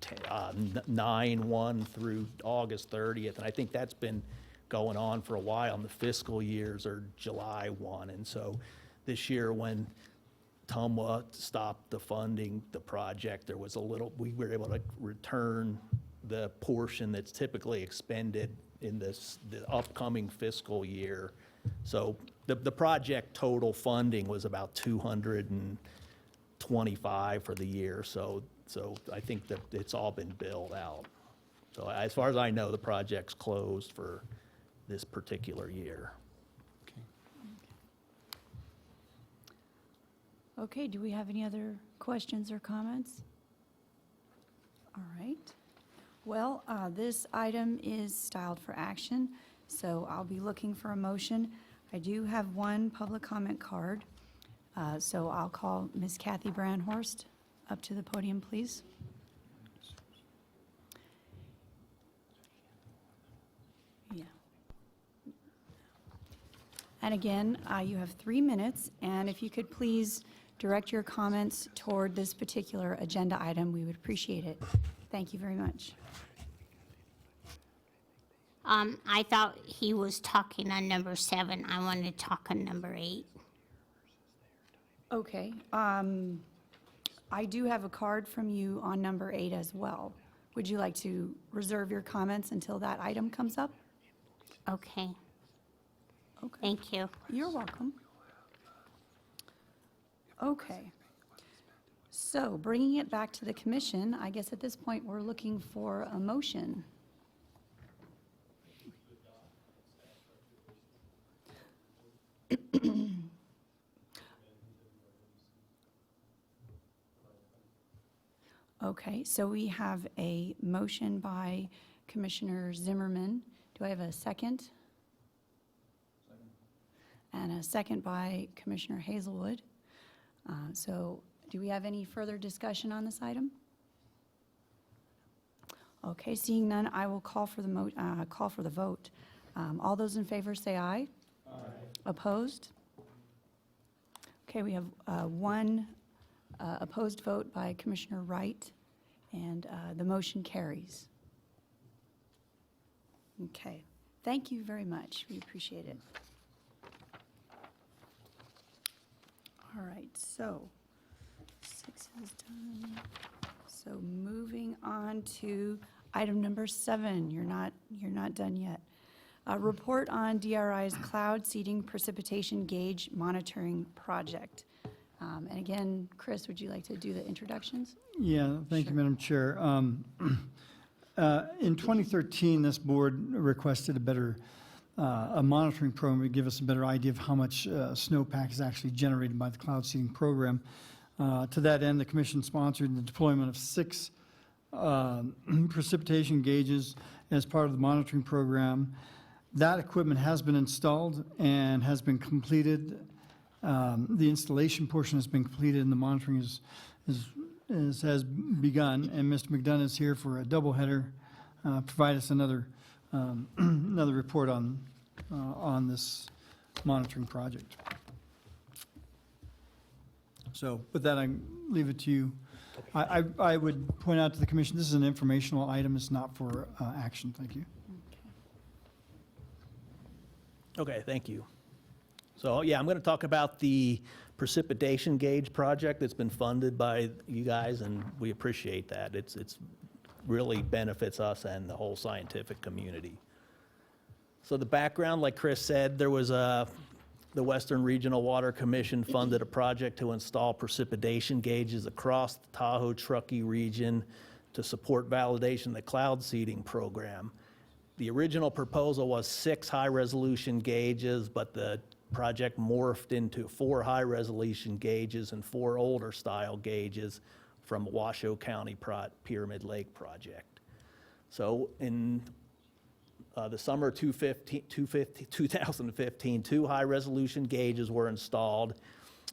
S8: 9/1 through August 30th, and I think that's been going on for a while, and the fiscal years are July 1. And so this year, when TUMWA stopped the funding the project, we were able to return the portion that's typically expended in the upcoming fiscal year. So the project total funding was about 225 for the year, so I think that it's all been billed out. So as far as I know, the project's closed for this particular year.
S1: Okay, do we have any other questions or comments? All right. Well, this item is styled for action, so I'll be looking for a motion. I do have one public comment card, so I'll call Ms. Kathy Brandhorst up to the podium, please. Yeah. And again, you have 3 minutes, and if you could please direct your comments toward this particular agenda item, we would appreciate it. Thank you very much.
S4: I thought he was talking on number 7. I wanted to talk on number 8.
S1: Okay, I do have a card from you on number 8 as well. Would you like to reserve your comments until that item comes up?
S4: Okay,
S1: Okay,
S4: thank you.
S1: you're welcome. Okay. So bringing it back to the commission, I guess at this point, we're looking for a motion. Okay, so we have a motion by Commissioner Zimmerman. Do I have a second? And a second by Commissioner Hazelwood. So do we have any further discussion on this item? Okay, seeing none, I will call for the vote. All those in favor say aye. Aye. Opposed? Okay, we have one opposed vote by Commissioner Wright, and the motion carries. Okay, thank you very much. We appreciate it. All right, so 6 is done. So moving on to item number 7. You're not done yet. A report on DRI's cloud seeding precipitation gauge monitoring project. And again, Chris, would you like to do the introductions?
S5: Yeah, thank you,
S1: Sure.
S5: Madam Chair. In 2013, this board requested a monitoring program to give us a better idea of how much snowpack is actually generated by the cloud seeding program. To that end, the commission sponsored the deployment of 6 precipitation gauges as part of the monitoring program. That equipment has been installed and has been completed. The installation portion has been completed and the monitoring has begun. And Mr. McDonough is here for a double header, provide us another report on this monitoring project. So with that, I leave it to you. I would point out to the commission, this is an informational item. It's not for action. Thank you.
S8: Okay, thank you. So, yeah, I'm going to talk about the precipitation gauge project that's been funded by you guys, and we appreciate that. It's really benefits us and the whole scientific community. So the background, like Chris said, there was the Western Regional Water Commission funded a project to install precipitation gauges across the Tahoe Truckee region to support validation of the cloud seeding program. The original proposal was 6 high-resolution gauges, but the project morphed into 4 high-resolution gauges and 4 older-style gauges from Washoe County Pyramid Lake project. So in the summer of 2015, 2 high-resolution gauges were installed,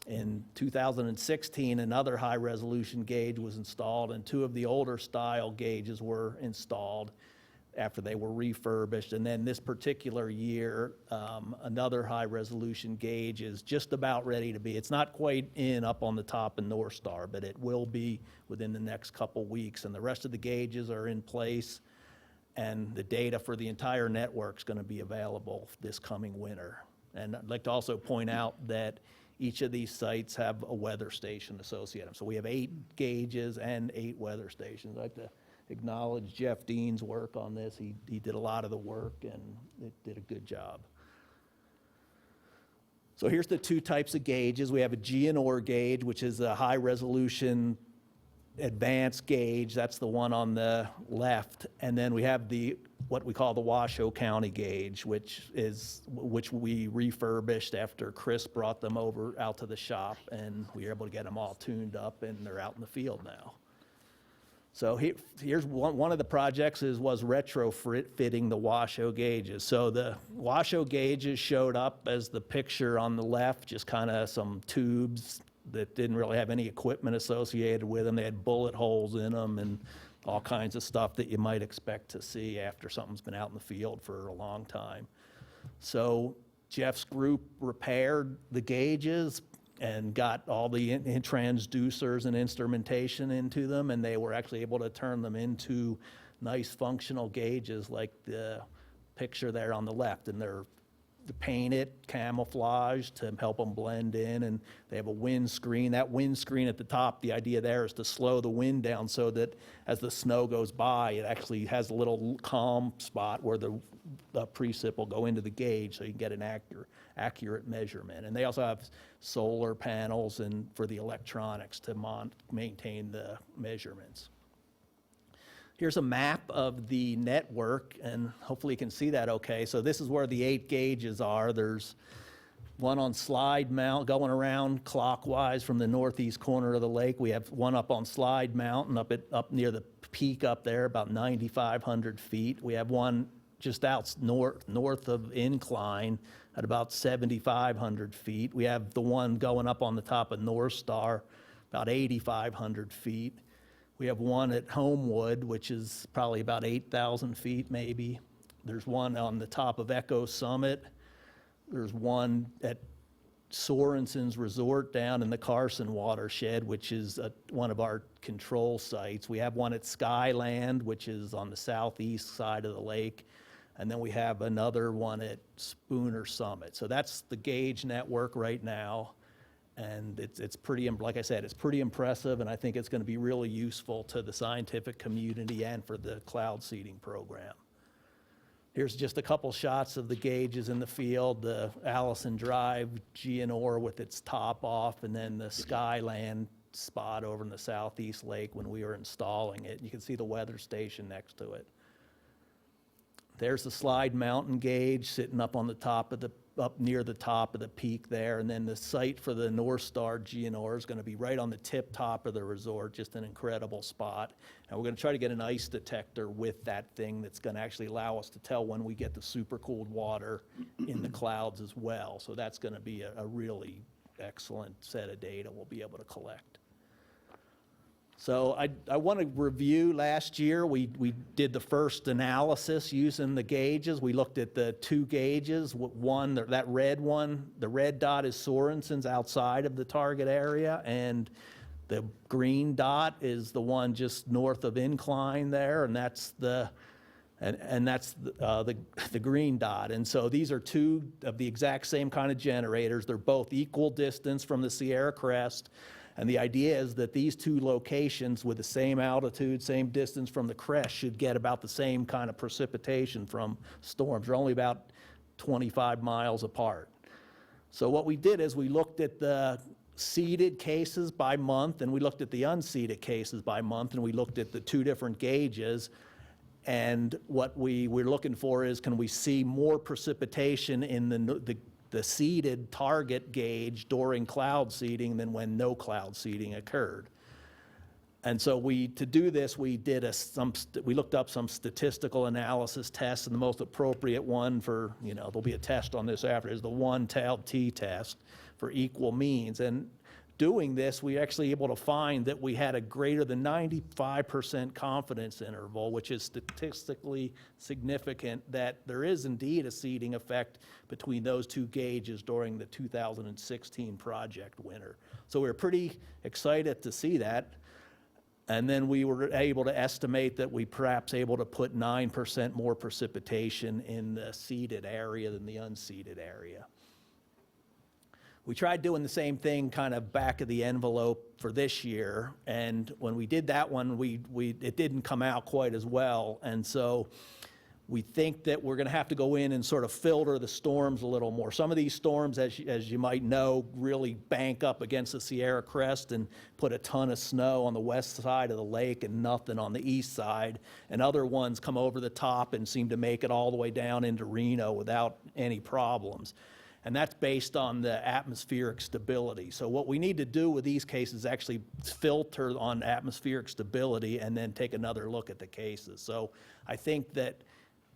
S8: In 2016, another high-resolution gauge was installed, and 2 of the older style gauges were installed after they were refurbished. And then this particular year, another high-resolution gauge is just about ready to be. It's not quite in up on the top in North Star, but it will be within the next couple weeks. And the rest of the gauges are in place, and the data for the entire network's going to be available this coming winter. And I'd like to also point out that each of these sites have a weather station associated. So we have 8 gauges and 8 weather stations. I'd like to acknowledge Jeff Dean's work on this. He did a lot of the work, and it did a good job. So here's the 2 types of gauges. We have a GNOR gauge, which is a high-resolution advanced gauge. That's the one on the left. And then we have what we call the Washoe County gauge, which we refurbished after Chris brought them out to the shop, and we were able to get them all tuned up, and they're out in the field now. So here's one of the projects was retrofitting the Washoe gauges. So the Washoe gauges showed up as the picture on the left, just kind of some tubes that didn't really have any equipment associated with them. They had bullet holes in them and all kinds of stuff that you might expect to see after something's been out in the field for a long time. So Jeff's group repaired the gauges and got all the transducers and instrumentation into them, and they were actually able to turn them into nice functional gauges like the picture there on the left. And they're painted, camouflaged to help them blend in, and they have a windscreen. That windscreen at the top, the idea there is to slow the wind down so that as the snow goes by, it actually has a little calm spot where the precip will go into the gauge so you can get an accurate measurement. And they also have solar panels and for the electronics to maintain the measurements. Here's a map of the network, and hopefully you can see that okay. So this is where the 8 gauges are. There's one on Slide Mount going around clockwise from the northeast corner of the lake. We have one up on Slide Mountain up near the peak up there, about 9,500 feet. We have one just out north of Incline at about 7,500 feet. We have the one going up on the top of North Star, about 8,500 feet. We have one at Homewood, which is probably about 8,000 feet maybe. There's one on the top of Echo Summit. There's one at Sorensen's Resort down in the Carson watershed, which is one of our control sites. We have one at Skyland, which is on the southeast side of the lake. And then we have another one at Spooner Summit. So that's the gauge network right now. And it's pretty, like I said, it's pretty impressive, and I think it's going to be really useful to the scientific community and for the cloud seeding program. Here's just a couple shots of the gauges in the field, the Allison Drive GNOR with its top off, and then the Skyland spot over in the southeast lake when we were installing it. You can see the weather station next to it. There's the Slide Mountain gauge sitting up on the top of up near the top of the peak there, and then the site for the North Star GNR is going to be right on the tip top of the resort, just an incredible spot. And we're going to try to get an ice detector with that thing that's going to actually allow us to tell when we get the supercooled water in the clouds as well. So that's going to be a really excellent set of data we'll be able to collect. So I want to review last year. We did the first analysis using the gauges. We looked at the 2 gauges. One, that red one, the red dot is Sorensen's outside of the target area, and the green dot is the one just north of Incline there, and that's the green dot. And so these are 2 of the exact same kind of generators. They're both equal distance from the Sierra Crest. And the idea is that these 2 locations with the same altitude, same distance from the crest should get about the same kind of precipitation from storms. They're only about 25 miles apart. So what we did is we looked at the seeded cases by month, and we looked at the unseeded cases by month, and we looked at the 2 different gauges. And what we were looking for is, can we see more precipitation in the seeded target gauge during cloud seeding than when no cloud seeding occurred. And so to do this, we looked up some statistical analysis tests, and the most appropriate one for, there'll be a test on this after, is the one-tailed t-test for equal means. And doing this, we actually able to find that we had a greater than 95% confidence interval, which is statistically significant that there is indeed a seeding effect between those two gauges during the 2016 project winter. So we were pretty excited to see that. And then we were able to estimate that we perhaps able to put 9% more precipitation in the seeded area than the unseeded area. We tried doing the same thing kind of back of the envelope for this year, and when we did that one, it didn't come out quite as well, and so we think that we're gonna have to go in and sort of filter the storms a little more. Some of these storms, as you might know, really bank up against the Sierra Crest and put a ton of snow on the west side of the lake and nothing on the east side, and other ones come over the top and seem to make it all the way down into Reno without any problems. And that's based on the atmospheric stability. So what we need to do with these cases is actually filter on atmospheric stability and then take another look at the cases. So I think that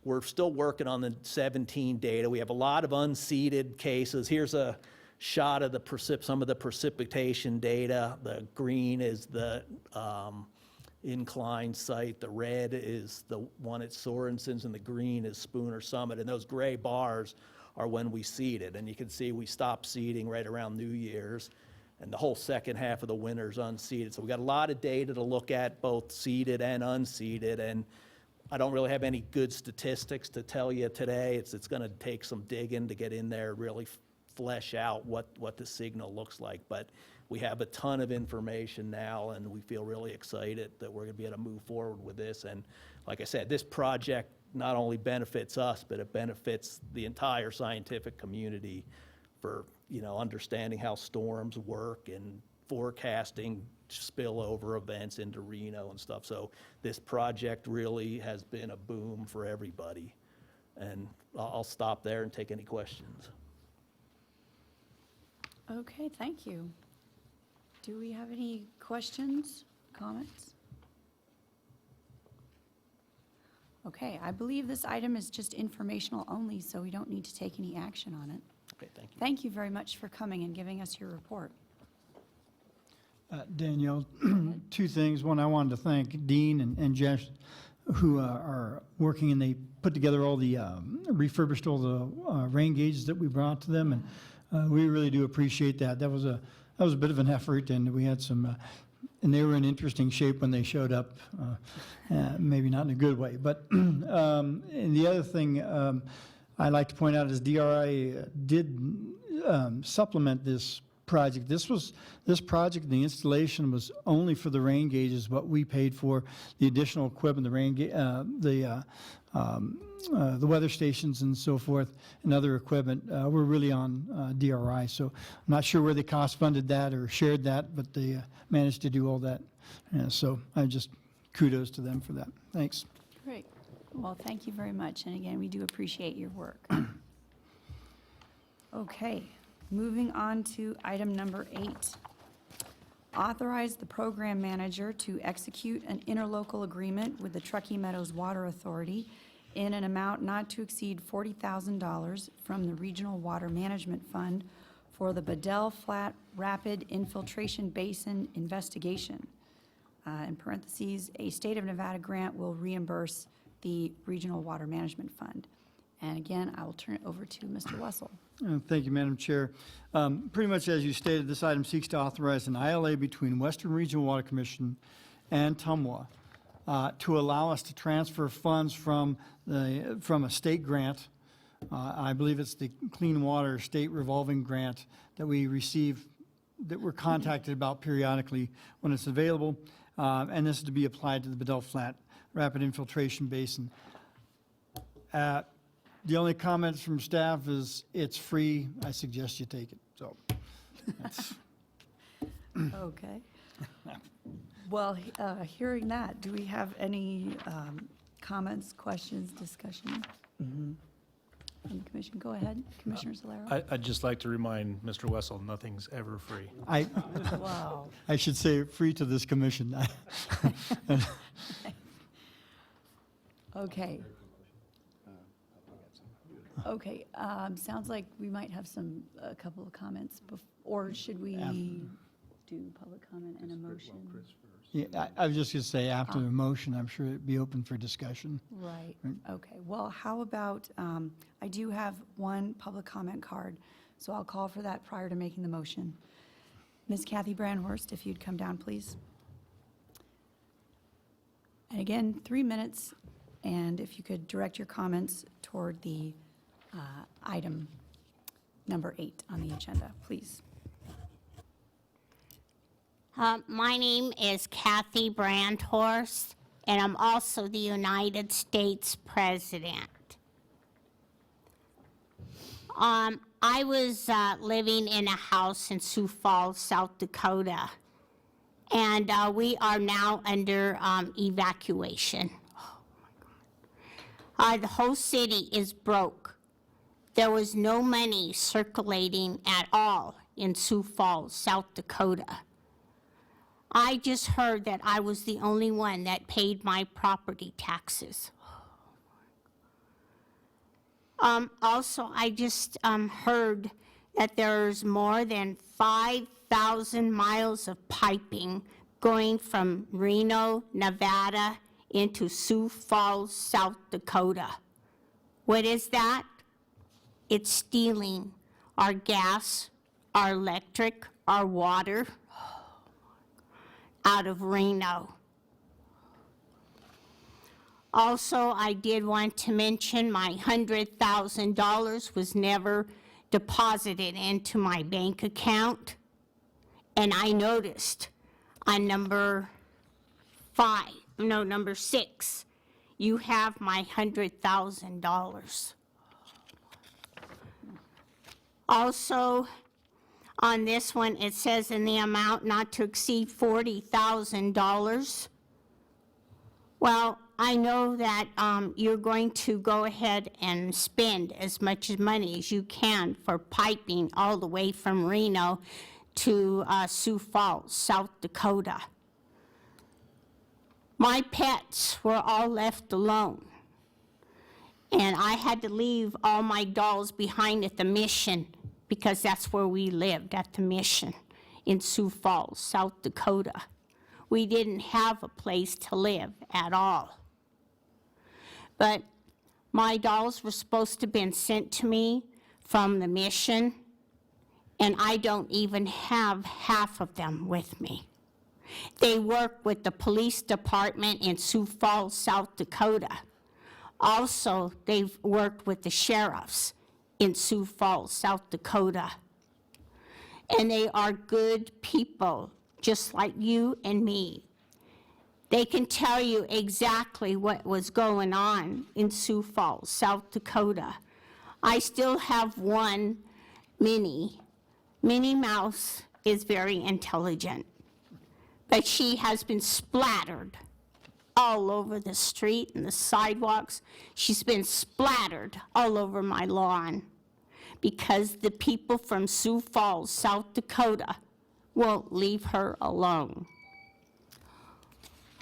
S8: we're still working on the 17 data. We have a lot of unseeded cases. Here's a shot of some of the precipitation data. The green is the incline site. The red is the one at Sorensen's, and the green is Spooner Summit. And those gray bars are when we seeded. And you can see we stopped seeding right around New Year's, and the whole second half of the winter's unseeded. So we got a lot of data to look at, both seeded and unseeded, and I don't really have any good statistics to tell you today. It's gonna take some digging to get in there, really flesh out what the signal looks like. But we have a ton of information now, and we feel really excited that we're gonna be able to move forward with this. And like I said, this project not only benefits us, but it benefits the entire scientific community for, understanding how storms work and forecasting spillover events into Reno and stuff. So this project really has been a boom for everybody. And I'll stop there and take any questions.
S1: Okay, thank you. Do we have any questions, comments? Okay, I believe this item is just informational only, so we don't need to take any action on it.
S8: Okay, thank you.
S1: Thank you very much for coming and giving us your report.
S5: Danielle, two things. One, I wanted to thank Dean and Jess, who are working, and they put together all the, refurbished all the rain gauges that we brought to them, and we really do appreciate that. That was a bit of an effort, and we had some, and they were in interesting shape when they showed up, maybe not in a good way. But and the other thing I'd like to point out is DRI did supplement this project. This project, the installation was only for the rain gauges. What we paid for the additional equipment, the weather stations and so forth, and other equipment, were really on DRI. So I'm not sure where they cost funded that or shared that, but they managed to do all that. So I just kudos to them for that. Thanks.
S1: Great. Well, thank you very much. And again, we do appreciate your work. Okay, moving on to item number 8. Authorize the program manager to execute an interlocal agreement with the Truckee Meadows Water Authority in an amount not to exceed $40,000 from the Regional Water Management Fund for the Bedell Flat Rapid Infiltration Basin investigation. In parentheses, a state of Nevada grant will reimburse the Regional Water Management Fund. And again, I will turn it over to Mr. Wessel.
S5: Thank you, Madam Chair. Pretty much as you stated, this item seeks to authorize an ILA between Western Regional Water Commission and TUMWA to allow us to transfer funds from a state grant. I believe it's the Clean Water State Revolving Grant that we receive, that we're contacted about periodically when it's available. And this is to be applied to the Bedell Flat Rapid Infiltration Basin. The only comments from staff is it's free. I suggest you take it. So, that's
S1: Okay. Well, hearing that, do we have any comments, questions, discussion? From the commission, go ahead, Commissioner Solero.
S11: I'd just like to remind Mr. Wessel, nothing's ever free.
S1: Wow.
S5: I should say free to this commission.
S1: Okay. Okay, sounds like we might have a couple of comments, or should we? do public comment and a motion.
S5: Yeah, I was just going to say, after the motion, I'm sure it'd be open for discussion.
S1: Right,
S5: Right.
S1: okay. Well, how about, I do have one public comment card, so I'll call for that prior to making the motion. Ms. Kathy Brandhorst, if you'd come down, please. And again, 3 minutes, and if you could direct your comments toward the item number 8 on the agenda, please.
S4: My name is Kathy Brandhorst, and I'm also the United States President. I was living in a house in Sioux Falls, South Dakota, and we are now under evacuation. The whole city is broke. There was no money circulating at all in Sioux Falls, South Dakota. I just heard that I was the only one that paid my property taxes. Also, I just heard that there's more than 5,000 miles of piping going from Reno, Nevada, into Sioux Falls, South Dakota. What is that? It's stealing our gas, our electric, our water out of Reno. Also, I did want to mention my $100,000 was never deposited into my bank account. And I noticed on number 6, you have my $100,000. Also, on this one, it says in the amount not to exceed $40,000. Well, I know that you're going to go ahead and spend as much money as you can for piping all the way from Reno to Sioux Falls, South Dakota. My pets were all left alone, and I had to leave all my dolls behind at the mission because that's where we lived, at the mission in Sioux Falls, South Dakota. We didn't have a place to live at all. But my dolls were supposed to have been sent to me from the mission, and I don't even have half of them with me. They work with the police department in Sioux Falls, South Dakota. Also, they've worked with the sheriffs in Sioux Falls, South Dakota. And they are good people, just like you and me. They can tell you exactly what was going on in Sioux Falls, South Dakota. I still have one, Minnie. Minnie Mouse is very intelligent, but she has been splattered all over the street and the sidewalks. She's been splattered all over my lawn because the people from Sioux Falls, South Dakota, won't leave her alone.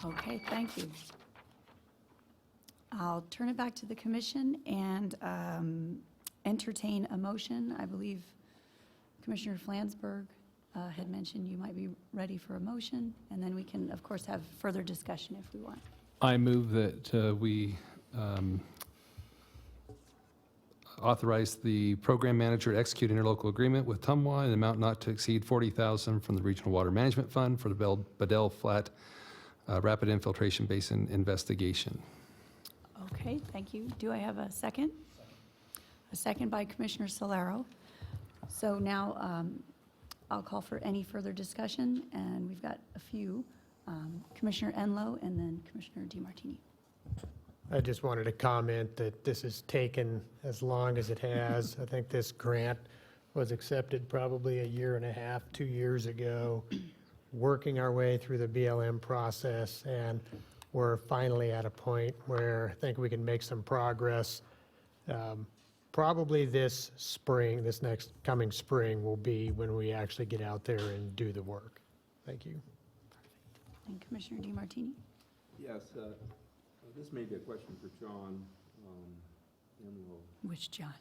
S1: Okay, thank you. I'll turn it back to the commission and entertain a motion. I believe Commissioner Flansburgh had mentioned you might be ready for a motion, and then we can, of course, have further discussion if we want.
S10: I move that we authorize the program manager to execute interlocal agreement with Tumwa in an amount not to exceed $40,000 from the Regional Water Management Fund for the Bedell Flat Rapid Infiltration Basin investigation.
S1: Okay, thank you. Do I have a second? A second by Commissioner Solero. So now I'll call for any further discussion, and we've got a few. Commissioner Enlow and then Commissioner DeMartini.
S9: I just wanted to comment that this has taken as long as it has. I think this grant was accepted probably a year and a half, 2 years ago, working our way through the BLM process, and we're finally at a point where I think we can make some progress. Probably this spring, this next coming spring will be when we actually get out there and do the work. Thank you.
S1: And Commissioner DeMartini.
S12: Yes, this may be a question for John.
S1: Which John?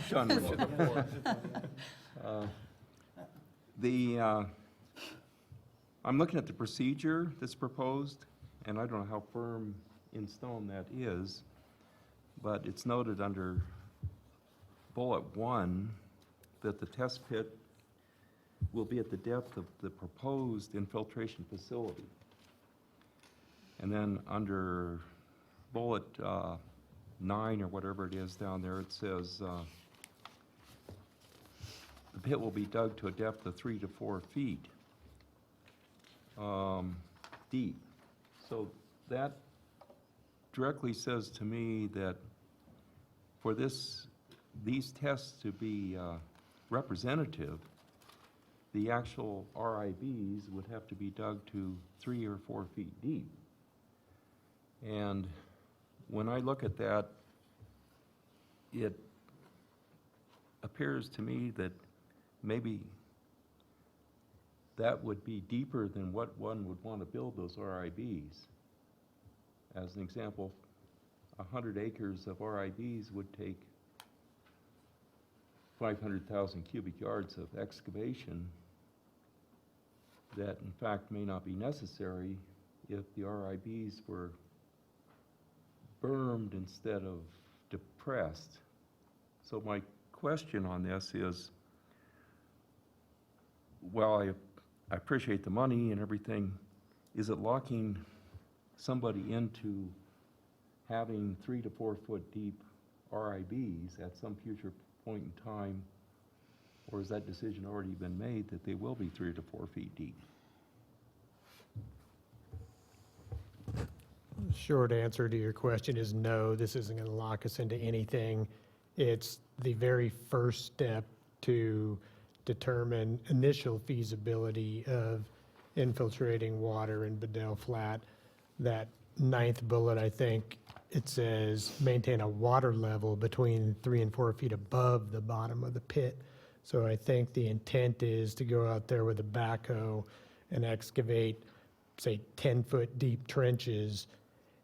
S12: John Richard. I'm looking at the procedure that's proposed, and I don't know how firm in stone that is, but it's noted under bullet 1 that the test pit will be at the depth of the proposed infiltration facility. And then under bullet 9 or whatever it is down there, it says the pit will be dug to a depth of 3 to 4 feet deep. So that directly says to me that for these tests to be representative, the actual RIBs would have to be dug to 3 or 4 feet deep. And when I look at that, it appears to me that maybe that would be deeper than what one would want to build those RIBs. As an example, 100 acres of RIBs would take 500,000 cubic yards of excavation that in fact may not be necessary if the RIBs were bermed instead of depressed. So my question on this is, well, I appreciate the money and everything, is it locking somebody into having 3 to 4 foot deep RIBs at some future point in time, or has that decision already been made that they will be 3 to 4 feet deep?
S13: Short answer to your question is no, this isn't going to lock us into anything. It's the very first step to determine initial feasibility of infiltrating water in Bedell Flat. That 9th bullet, I think it says maintain a water level between 3 and 4 feet above the bottom of the pit. So I think the intent is to go out there with a backhoe and excavate, say, 10-foot deep trenches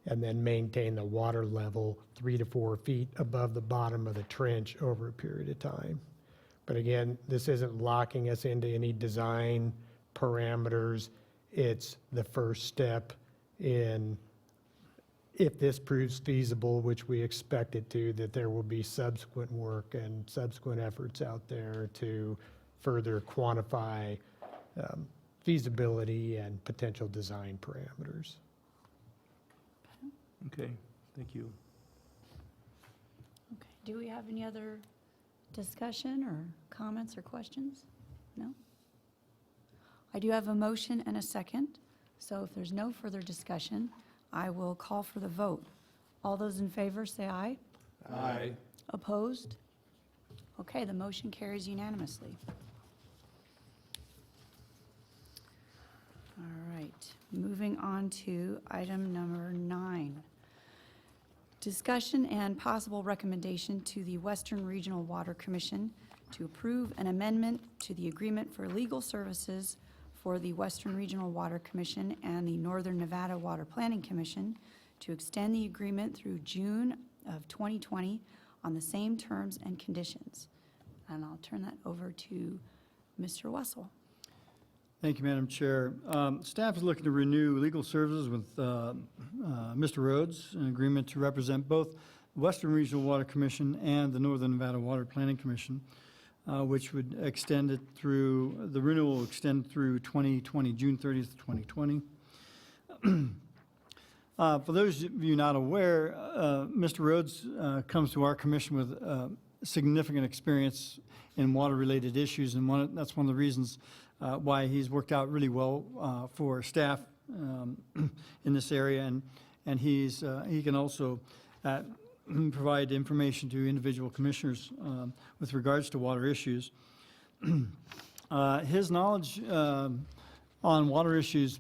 S13: and then maintain the water level 3 to 4 feet above the bottom of the trench over a period of time. But again, this isn't locking us into any design parameters. It's the first step in, if this proves feasible, which we expect it to, that there will be subsequent work and subsequent efforts out there to further quantify feasibility and potential design parameters.
S12: Okay, thank you.
S1: Okay, do we have any other discussion or comments or questions? No? I do have a motion and a second, so if there's no further discussion, I will call for the vote. All those in favor say aye.
S12: Aye.
S1: Opposed? Okay, the motion carries unanimously. All right, moving on to item number 9. Discussion and possible recommendation to the Western Regional Water Commission to approve an amendment to the agreement for legal services for the Western Regional Water Commission and the Northern Nevada Water Planning Commission to extend the agreement through June of 2020 on the same terms and conditions. And I'll turn that over to Mr. Wessel.
S5: Thank you, Madam Chair. Staff is looking to renew legal services with Mr. Rhodes, an agreement to represent both the Western Regional Water Commission and the Northern Nevada Water Planning Commission, which would extend it through, the renewal will extend through 2020, June 30th, 2020. For those of you not aware, Mr. Rhodes comes to our commission with significant experience in water-related issues, and that's one of the reasons why he's worked out really well for staff in this area, and he can also provide information to individual commissioners with regards to water issues. His knowledge on water issues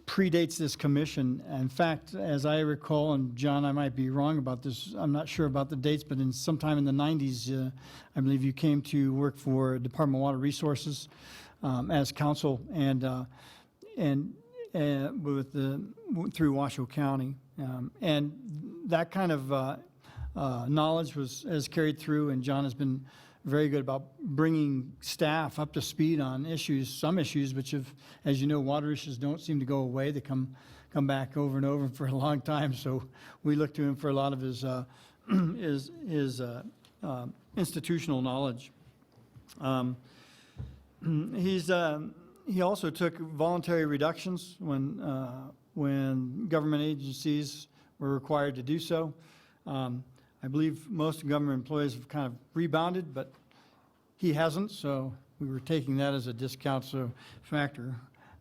S5: predates this commission. In fact, as I recall, and John, I might be wrong about this, I'm not sure about the dates, but sometime in the 90s, I believe you came to work for Department of Water Resources as counsel through Washoe County. And that kind of knowledge has carried through, and John has been very good about bringing staff up to speed on issues, some issues, which have, as you know, water issues don't seem to go away. They come back over and over for a long time. So we look to him for a lot of his institutional knowledge. He also took voluntary reductions when government agencies were required to do so. I believe most government employees have kind of rebounded, but he hasn't, so we were taking that as a discount factor,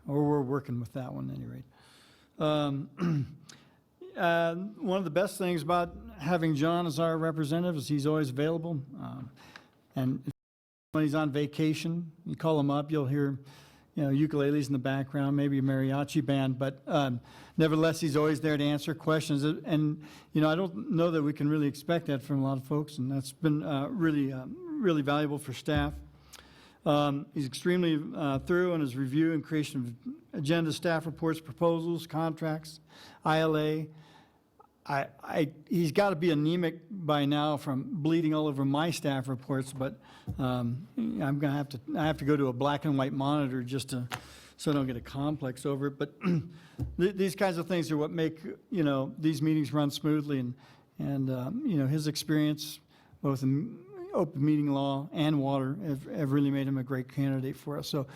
S5: or we're working with that one at any rate. One of the best things about having John as our representative is he's always available. And when he's on vacation, you call him up, you'll hear, ukuleles in the background, maybe a mariachi band, but nevertheless, he's always there to answer questions. And, I don't know that we can really expect that from a lot of folks, and that's been really valuable for staff. He's extremely thorough in his review and creation of agenda, staff reports, proposals, contracts, ILA. He's got to be anemic by now from bleeding all over my staff reports, but I'm going to have to go to a black and white monitor so I don't get a complex over it. But these kinds of things are what make these meetings run smoothly, and his experience both in open meeting law and water have really made him a great candidate for us. So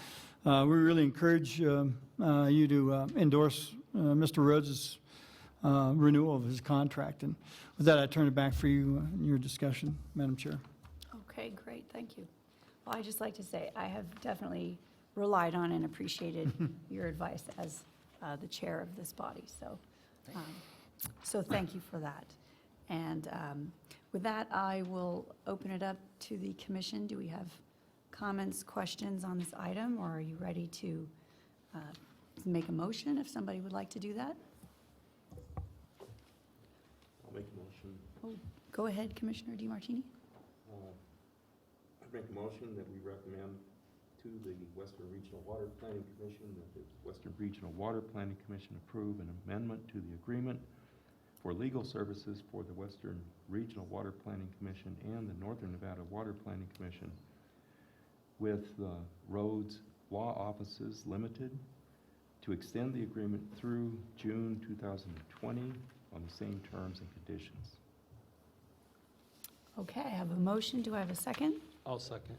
S5: we really encourage you to endorse Mr. Rhodes' renewal of his contract. And with that, I turn it back for you in your discussion, Madam Chair.
S1: Okay, great, thank you. Well, I'd just like to say, I have definitely relied on and appreciated your advice as the chair of this body, so thank you for that. And with that, I will open it up to the commission. Do we have comments, questions on this item, or are you ready to make a motion if somebody would like to do that?
S12: I'll make a motion.
S1: Oh, go ahead, Commissioner DiMartini.
S12: I make a motion that we recommend to the Western Regional Water Planning Commission that the Western Regional Water Planning Commission approve an amendment to the agreement for legal services for the Western Regional Water Planning Commission and the Northern Nevada Water Planning Commission with the Rhodes Law Offices Limited to extend the agreement through June 2020 on the same terms and conditions.
S1: Okay, I have a motion. Do I have a second?
S10: I'll second.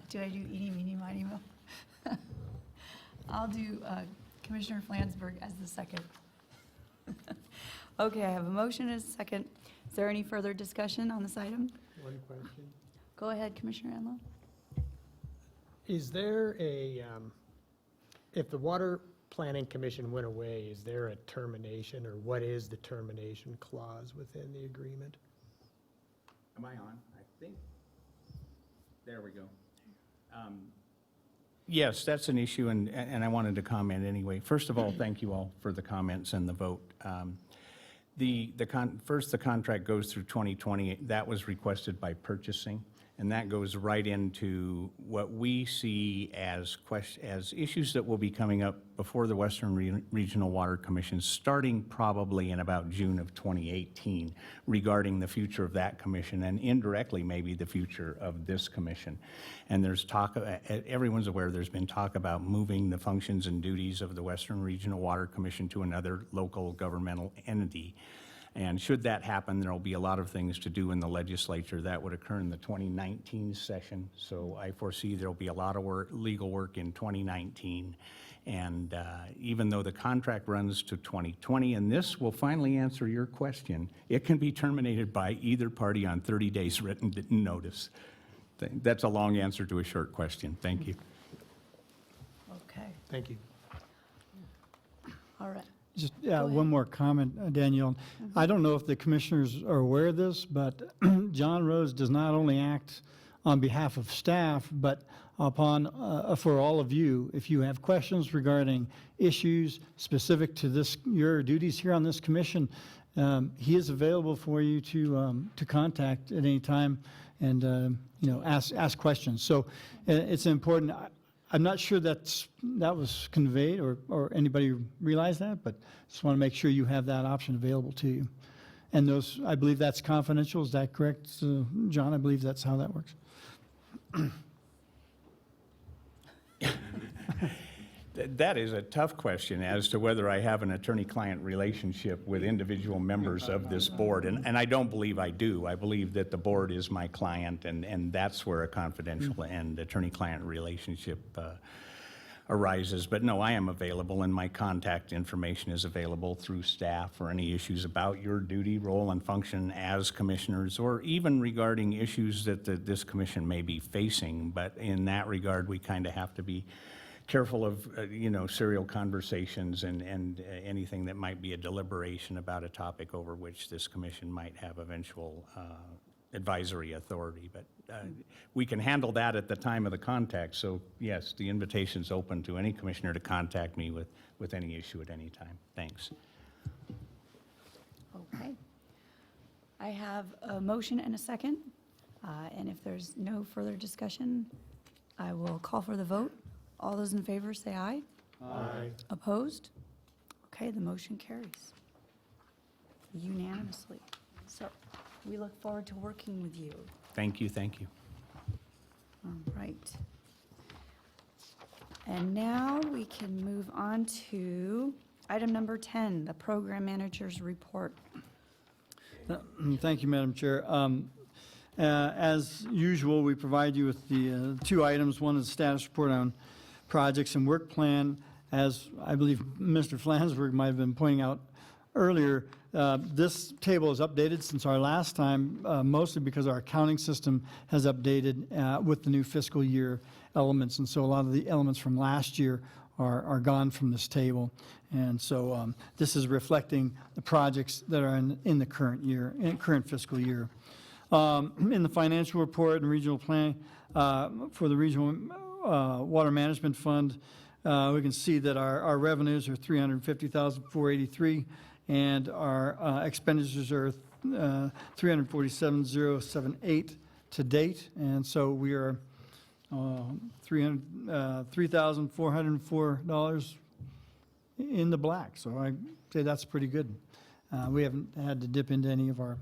S1: Do I do eeny, meeny, miny, moe? I'll do Commissioner Flansburgh as the second. Okay, I have a motion and a second. Is there any further discussion on this item?
S13: One question.
S1: Go ahead, Commissioner Enlow.
S13: Is there if the Water Planning Commission went away, is there a termination, or what is the termination clause within the agreement?
S7: Am I on? I think. There we go. Yes, that's an issue, and I wanted to comment anyway. First of all, thank you all for the comments and the vote. First, the contract goes through 2020. That was requested by purchasing, and that goes right into what we see as issues that will be coming up before the Western Regional Water Commission, starting probably in about June of 2018, regarding the future of that commission and indirectly maybe the future of this commission. And there's talk, everyone's aware there's been talk about moving the functions and duties of the Western Regional Water Commission to another local governmental entity. And should that happen, there will be a lot of things to do in the legislature. That would occur in the 2019 session. So I foresee there will be a lot of legal work in 2019. And even though the contract runs to 2020, and this will finally answer your question, it can be terminated by either party on 30 days written notice. That's a long answer to a short question. Thank you.
S1: Okay,
S13: Thank you.
S1: all right.
S5: Just
S1: ahead.
S5: one more comment, Danielle. I don't know if the commissioners are aware of this, but John Rhodes does not only act on behalf of staff, but upon for all of you. If you have questions regarding issues specific to your duties here on this commission, he is available for you to contact at any time and ask questions. So it's important. I'm not sure that was conveyed or anybody realized that, but just want to make sure you have that option available to you. And those, I believe that's confidential, is that correct, John? I believe that's how that works.
S7: That is a tough question as to whether I have an attorney-client relationship with individual members of this board, and I don't believe I do. I believe that the board is my client, and that's where a confidential and attorney-client relationship arises. But no, I am available, and my contact information is available through staff for any issues about your duty, role, and function as commissioners, or even regarding issues that this commission may be facing. But in that regard, we kind of have to be careful of, serial conversations and anything that might be a deliberation about a topic over which this commission might have eventual advisory authority. But we can handle that at the time of the contact. So yes, the invitation's open to any commissioner to contact me with any issue at any time. Thanks.
S1: Okay. I have a motion and a second, and if there's no further discussion, I will call for the vote. All those in favor say aye.
S13: Aye.
S1: Opposed? Okay, the motion carries unanimously. So we look forward to working with you.
S7: Thank you, thank you.
S1: All right. And now we can move on to item number 10, the program manager's report.
S5: Thank you, Madam Chair. As usual, we provide you with the two items. One is status report on projects and work plan. As I believe Mr. Flansburgh might have been pointing out earlier, this table is updated since our last time, mostly because our accounting system has updated with the new fiscal year elements. And so a lot of the elements from last year are gone from this table. And so this is reflecting the projects that are in the current year, current fiscal year. In the financial report and regional plan for the regional water management fund, we can see that our revenues are $350,483, and our expenditures are $347,078 to date. And so we are $3,404 in the black. So I say that's pretty good. We haven't had to dip into any of our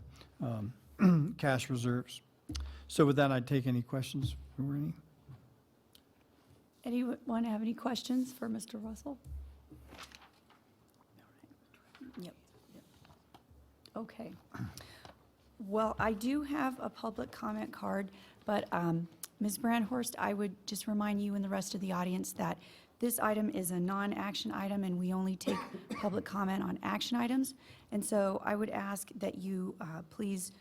S5: cash reserves. So with that, I'd take any questions if there were any.
S1: Anyone have any questions for Mr. Russell? Yep. Okay. Well, I do have a public comment card, but Ms. Brandhorst, I would just remind you and the rest of the audience that this item is a non-action item, and we only take public comment on action items. And so I would ask that you please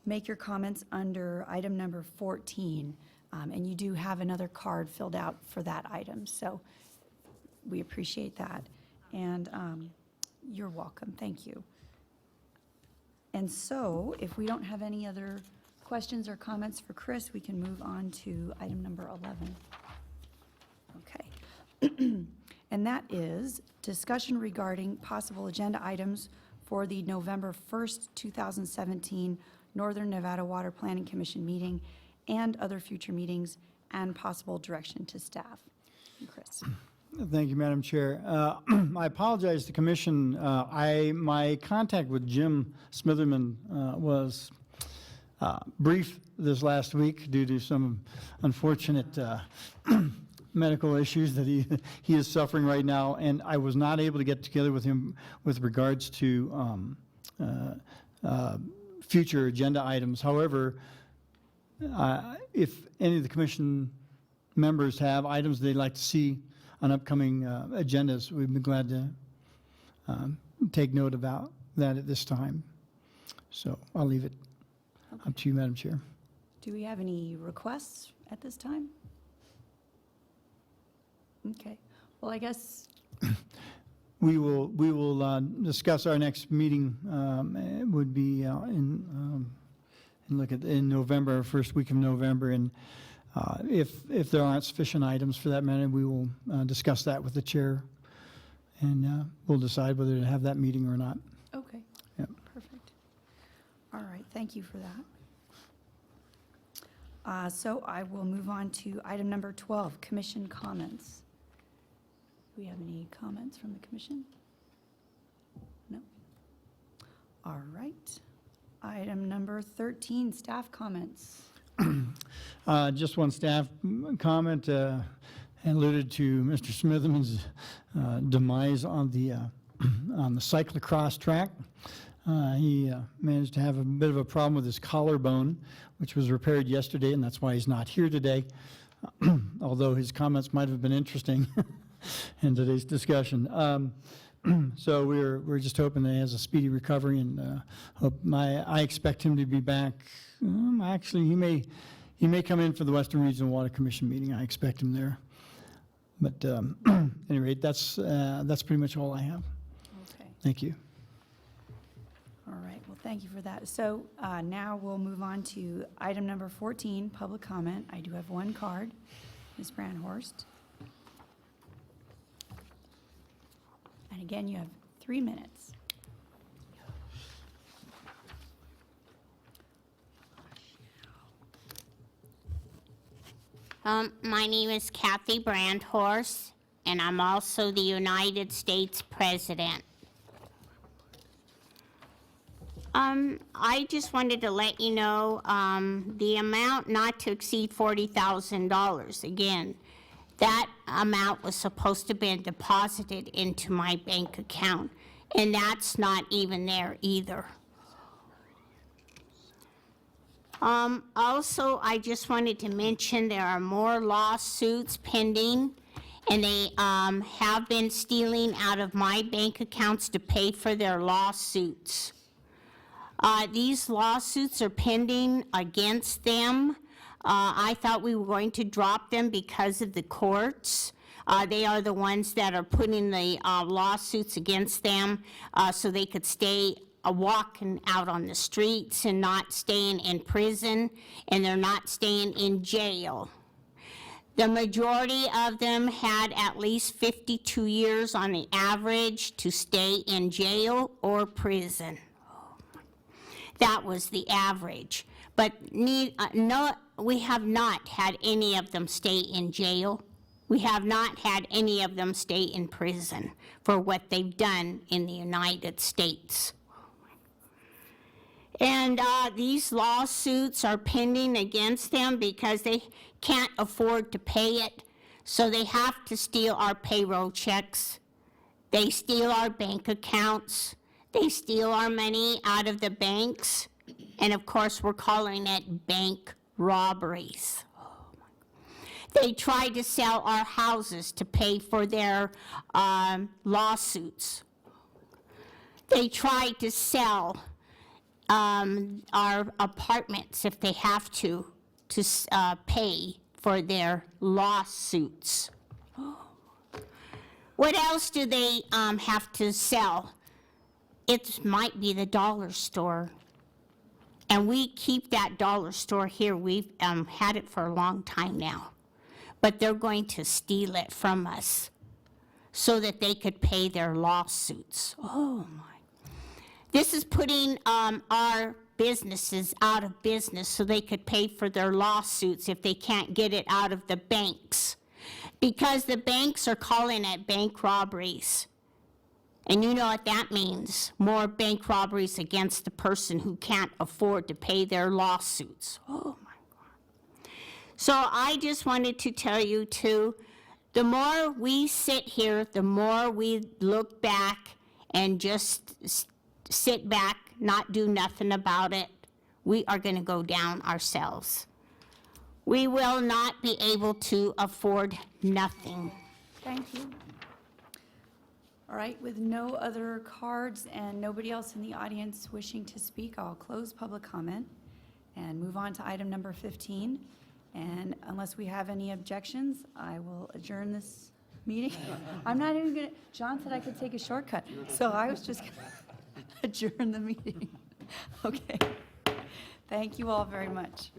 S1: make your comments under item number 14. And you do have another card filled out for that item, so we appreciate that. And you're welcome, thank you. And so, if we don't have any other questions or comments for Chris, we can move on to item number 11. Okay. And that is discussion regarding possible agenda items for the November 1st, 2017 Northern Nevada Water Planning Commission meeting and other future meetings, and possible direction to staff. Chris.
S5: Thank you, Madam Chair. I apologize to Commission. My contact with Jim Smitherman was brief this last week due to some unfortunate medical issues that he is suffering right now, and I was not able to get together with him with regards to future agenda items. However, if any of the Commission members have items they'd like to see on upcoming agendas, we'd be glad to take note about that at this time. So I'll leave it up to you, Madam Chair.
S1: Do we have any requests at this time? Okay. Well, I guess
S5: we will discuss our next meeting. It would be in November, first week of November, and if there aren't sufficient items for that matter, we will discuss that with the chair, and we'll decide whether to have that meeting or not.
S1: okay.
S5: Yep.
S1: Perfect. All right, thank you for that. So I will move on to item number 12, Commission comments. Do we have any comments from the Commission? No? All right. Item number 13, staff comments.
S5: Just one staff comment, alluded to Mr. Smitherman's demise on the cyclocross track. He managed to have a bit of a problem with his collarbone, which was repaired yesterday, and that's why he's not here today, although his comments might have been interesting in today's discussion. So we're just hoping that he has a speedy recovery, and I expect him to be back. Actually, he may come in for the Western Regional Water Commission meeting. I expect him there. But at any rate, that's pretty much all I have.
S1: Okay.
S5: Thank you.
S1: All right. Well, thank you for that. So now we'll move on to item number 14, public comment. I do have one card. Ms. Brandhorst. And again, you have 3 minutes.
S4: My name is Kathy Brandhorst, and I'm also the United States President. I just wanted to let you know the amount not to exceed $40,000. Again, that amount was supposed to be deposited into my bank account, and that's not even there either. Also, I just wanted to mention there are more lawsuits pending, and they have been stealing out of my bank accounts to pay for their lawsuits. These lawsuits are pending against them. I thought we were going to drop them because of the courts. They are the ones that are putting the lawsuits against them so they could stay walking out on the streets and not staying in prison, and they're not staying in jail. The majority of them had at least 52 years on the average to stay in jail or prison. That was the average. But no, we have not had any of them stay in jail. We have not had any of them stay in prison for what they've done in the United States. And these lawsuits are pending against them because they can't afford to pay it. So they have to steal our payroll checks. They steal our bank accounts. They steal our money out of the banks. And of course, we're calling it bank robberies. They tried to sell our houses to pay for their lawsuits. They tried to sell our apartments if they have to pay for their lawsuits. What else do they have to sell? It might be the dollar store. And we keep that dollar store here. We've had it for a long time now. But they're going to steal it from us so that they could pay their lawsuits. Oh, my. This is putting our businesses out of business so they could pay for their lawsuits if they can't get it out of the banks. Because the banks are calling it bank robberies. And you know what that means. More bank robberies against the person who can't afford to pay their lawsuits. Oh, my God. So I just wanted to tell you, too, the more we sit here, the more we look back and just sit back, not do nothing about it, we are going to go down ourselves. We will not be able to afford nothing.
S1: Thank you. All right, with no other cards and nobody else in the audience wishing to speak, I'll close public comment and move on to item number 15. And unless we have any objections, I will adjourn this meeting. I'm not even going to, John said I could take a shortcut, so I was just going to adjourn the meeting. Okay. Thank you all very much.